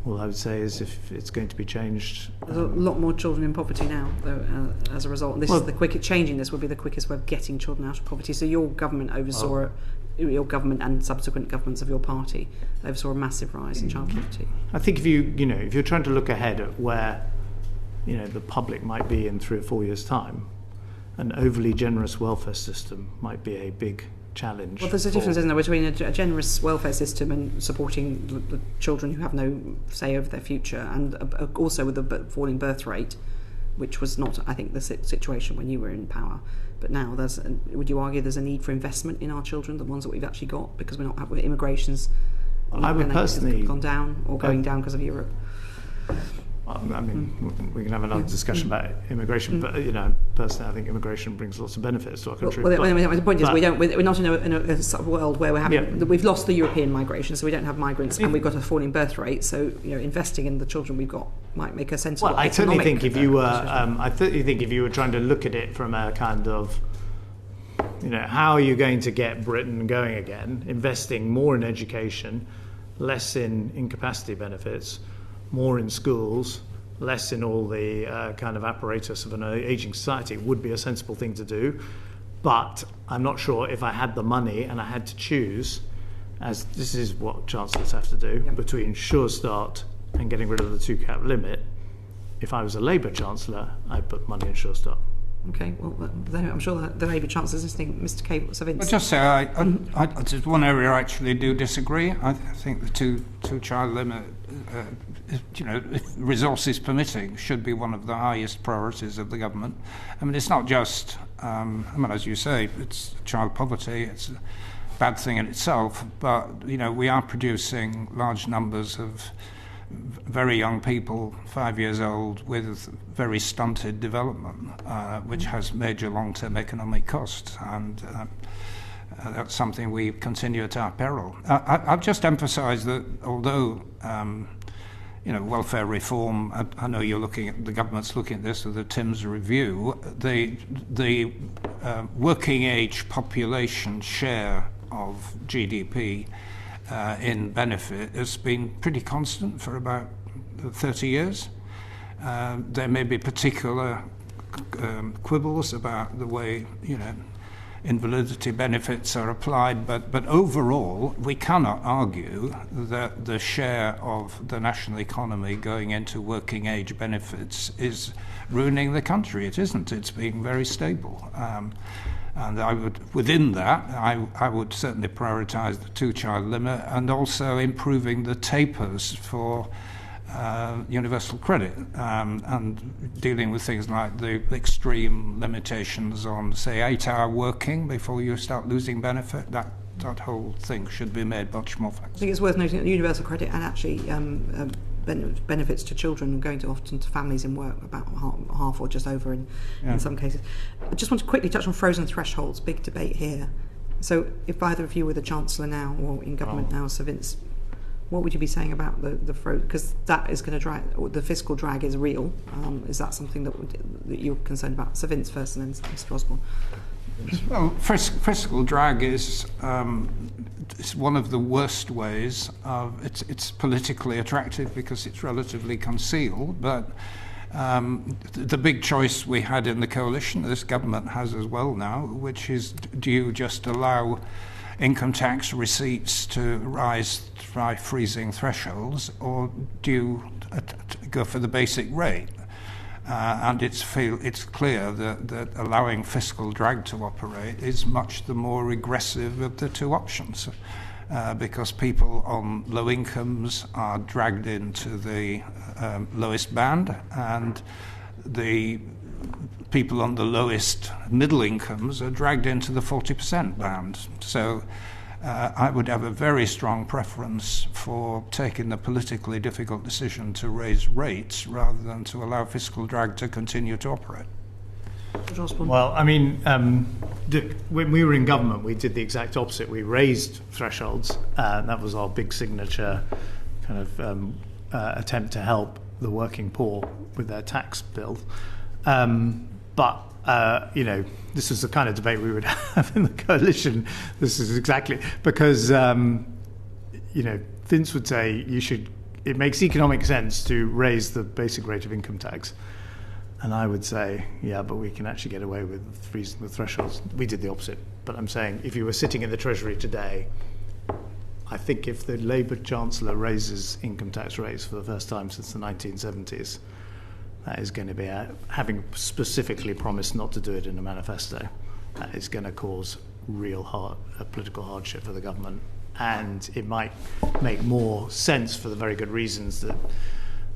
all I would say is if it's going to be changed... There's a lot more children in poverty now, though, as a result. This is the quickest, changing this would be the quickest way of getting children out of poverty. So your government oversaw your government and subsequent governments of your party oversaw a massive rise in child poverty. I think if you're trying to look ahead at where the public might be in 3 or 4 years' time, an overly generous welfare system might be a big challenge. Well, there's a difference, isn't there, between a generous welfare system and supporting the children who have no say over their future, and also with the falling birth rate, which was not, I think, the situation when you were in power. But now, would you argue there's a need for investment in our children, the ones that we've actually got, because we're not immigrations? I would personally gone down or going down because of Europe. I mean, we can have another discussion about immigration, but personally, I think immigration brings lots of benefits to our country. Well, the point is, we're not in a sort of world where we've lost the European migration, so we don't have migrants, and we've got a falling birth rate. So investing in the children we've got might make a sensible. Well, I certainly think if you were, trying to look at it from a kind of, how are you going to get Britain going again? Investing more in education, less in incapacity benefits, more in schools, less in all the kind of apparatus of an ageing society would be a sensible thing to do. But I'm not sure if I had the money and I had to choose, as this is what chancellors have to do, between Sure Start and getting rid of the 2-cap limit. If I was a Labour chancellor, I'd put money in Sure Start. Okay, well, I'm sure the Labour chancellors listening, Mr. Cable, Sir Vince. I'll just say, there's one area I actually do disagree. I think the two-child limit, if resources permitting, should be one of the highest priorities of the government. I mean, it's not just, as you say, it's child poverty, it's bad thing in itself, but we are producing large numbers of very young people, 5 years old, with very stunted development, which has major long-term economic costs, and that's something we continue at our peril. I've just emphasised that although welfare reform, I know the government's looking at this with the Timms review, the working age population share of GDP in benefit has been pretty constant for about 30 years. There may be particular quibbles about the way invalidity benefits are applied, but overall we cannot argue that the share of the national economy going into working age benefits is ruining the country. It isn't. It's being very stable. And within that, I would certainly prioritise the two-child limit and also improving the tapers for universal credit and dealing with things like the extreme limitations on, say, 8-hour working before you start losing benefit. That whole thing should be made much more flexible. I think it's worth noting that universal credit and actually benefits to children going often to families in work, about half or just over in some cases. I just want to quickly touch on frozen thresholds, big debate here. So if either of you were the Chancellor now or in government now, Sir Vince, what would you be saying about the because that is going to drag, or the fiscal drag is real. Is that something that you're concerned about? Sir Vince first and then Mr Osborne. Well, fiscal drag is it's one of the worst ways of it's politically attractive because it's relatively concealed, but the big choice we had in the coalition, this government has as well now, which is, do you just allow income tax receipts to rise by freezing thresholds, or do you go for the basic rate? And it's clear that allowing fiscal drag to operate is much the more regressive of the two options, because people on low incomes are dragged into the lowest band, and the people on the lowest middle incomes are dragged into the 40% band. So I would have a very strong preference for taking the politically difficult decision to raise rates rather than to allow fiscal drag to continue to operate. Well, I mean, when we were in government, we did the exact opposite. We raised thresholds. That was our big signature kind of attempt to help the working poor with their tax bill. But this is the kind of debate we would have in the coalition. This is exactly because, Vince would say it makes economic sense to raise the basic rate of income tax. And I would say, yeah, but we can actually get away with freezing the thresholds. We did the opposite. But I'm saying if you were sitting in the Treasury today, I think if the Labour Chancellor raises income tax rates for the first time since the 1970s, that is going to be, having specifically promised not to do it in a manifesto, that is going to cause real political hardship for the government. And it might make more sense for the very good reasons that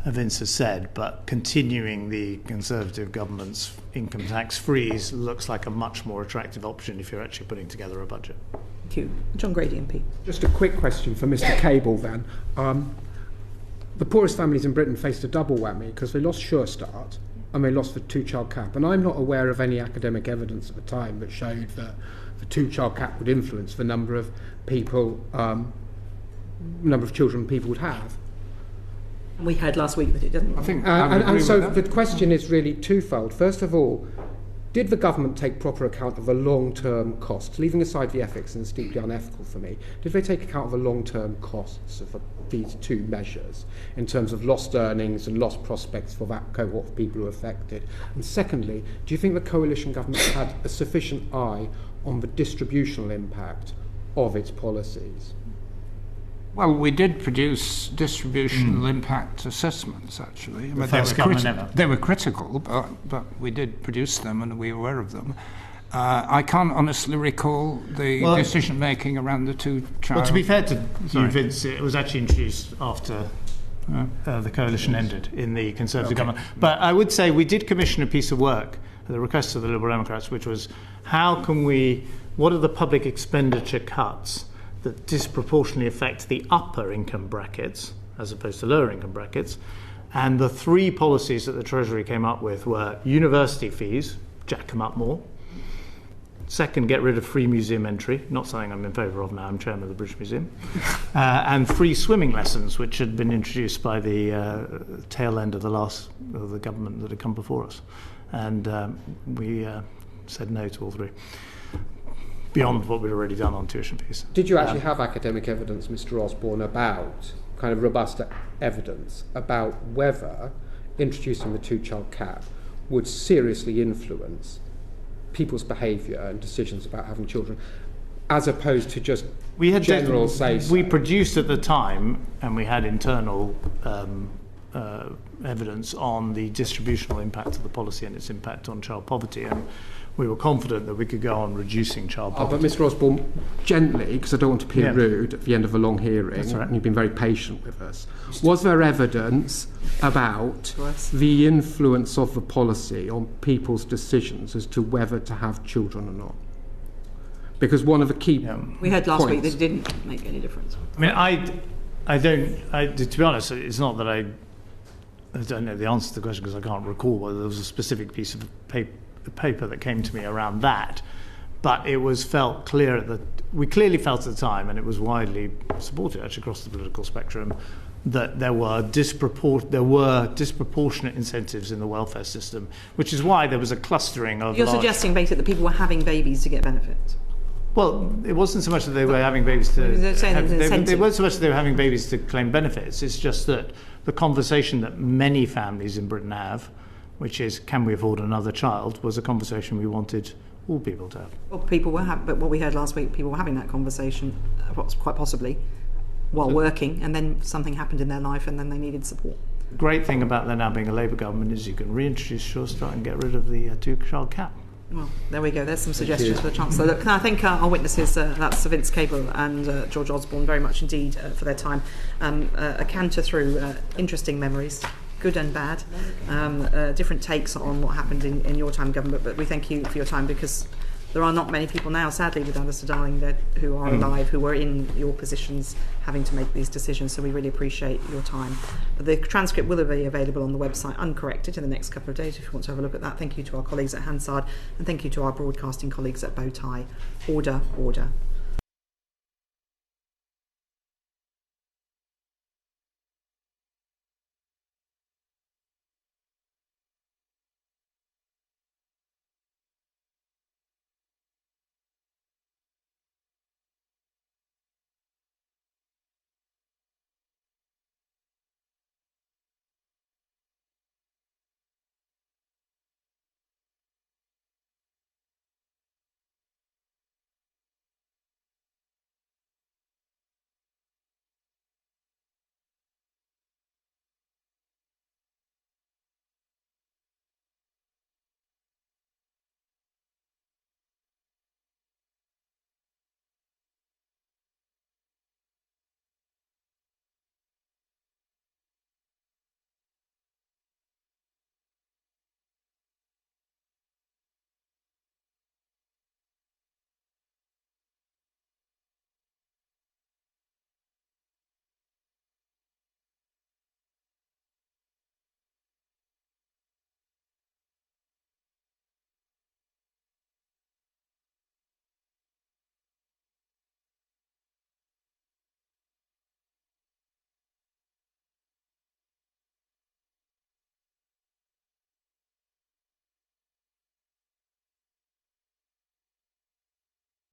Vince has said, but continuing the Conservative government's income tax freeze looks like a much more attractive option if you're actually putting together a budget. Thank you. John Grady, MP. Just a quick question for Mr Cable then. The poorest families in Britain faced a double whammy because they lost Sure Start and they lost the two-child cap. And I'm not aware of any academic evidence at the time that showed that the two-child cap would influence the number of people, number of children people would have. We heard last week that it didn't. I think, and so the question is really twofold. First of all, did the government take proper account of the long-term costs? Leaving aside the ethics, and it's deeply unethical for me, did they take account of the long-term costs of these two measures in terms of lost earnings and lost prospects for that cohort of people who are affected? And secondly, do you think the coalition government had a sufficient eye on the distributional impact of its policies? Well, we did produce distributional impact assessments, actually. I mean, they were critical, but we did produce them and we were aware of them. I can't honestly recall the decision-making around the two-child... Well, to be fair to you, Vince, it was actually introduced after the coalition ended in the Conservative government. But I would say we did commission a piece of work at the request of the Liberal Democrats, which was how can we what are the public expenditure cuts that disproportionately affect the upper income brackets as opposed to lower income brackets? And the 3 policies that the Treasury came up with were university fees, jack them up more. Second, get rid of free museum entry, not something I'm in favour of now, I'm chairman of the British Museum. And free swimming lessons, which had been introduced by the tail end of the government that had come before us. And we said no to all 3, beyond what we'd already done on tuition fees. Did you actually have academic evidence, Mr. Osborne, about, kind of robust evidence, about whether introducing the 2-child cap would seriously influence people's behaviour and decisions about having children, as opposed to just general say-so? We produced at the time, and we had internal evidence on the distributional impact of the policy and its impact on child poverty, and we were confident that we could go on reducing child poverty. But Mr. Osborne, gently, because I don't want to appear rude at the end of a long hearing, That's right. and you've been very patient with us, was there evidence about the influence of the policy on people's decisions as to whether to have children or not? Because one of the key we heard last week points- that it didn't make any difference. I mean, to be honest, it's not that I don't know the answer to the question because I can't recall whether there was a specific piece of paper that came to me around that, but it was felt clear we clearly felt at the time, and it was widely supported actually across the political spectrum, that there were disproportionate incentives in the welfare system, which is why there was a clustering of. You're suggesting basically that people were having babies to get benefits. Well, it wasn't so much that they were having babies to. They weren't so much that they were having babies to claim benefits. It's just that the conversation that many families in Britain have, which is, can we afford another child, was a conversation we wanted all people to have. Well, but what we heard last week, people were having that conversation, quite possibly, while working, and then something happened in their life, and then they needed support. The great thing about there now being a Labour government is you can reintroduce Sure Start and get rid of the 2-child cap. Well, there we go. There's some suggestions for the Chancellor. Look, I thank our witnesses, that's Vince Cable and George Osborne, very much indeed for their time. A canter through interesting memories, good and bad, different takes on what happened in your time government, but we thank you for your time, because there are not many people now, sadly, with Alistair Darling dead, who are alive, who were in your positions having to make these decisions, so we really appreciate your time. The transcript will be available on the website uncorrected in the next couple of days if you want to have a look at that. Thank you to our colleagues at Hansard, and thank you to our broadcasting colleagues at Bowtie. Order, order.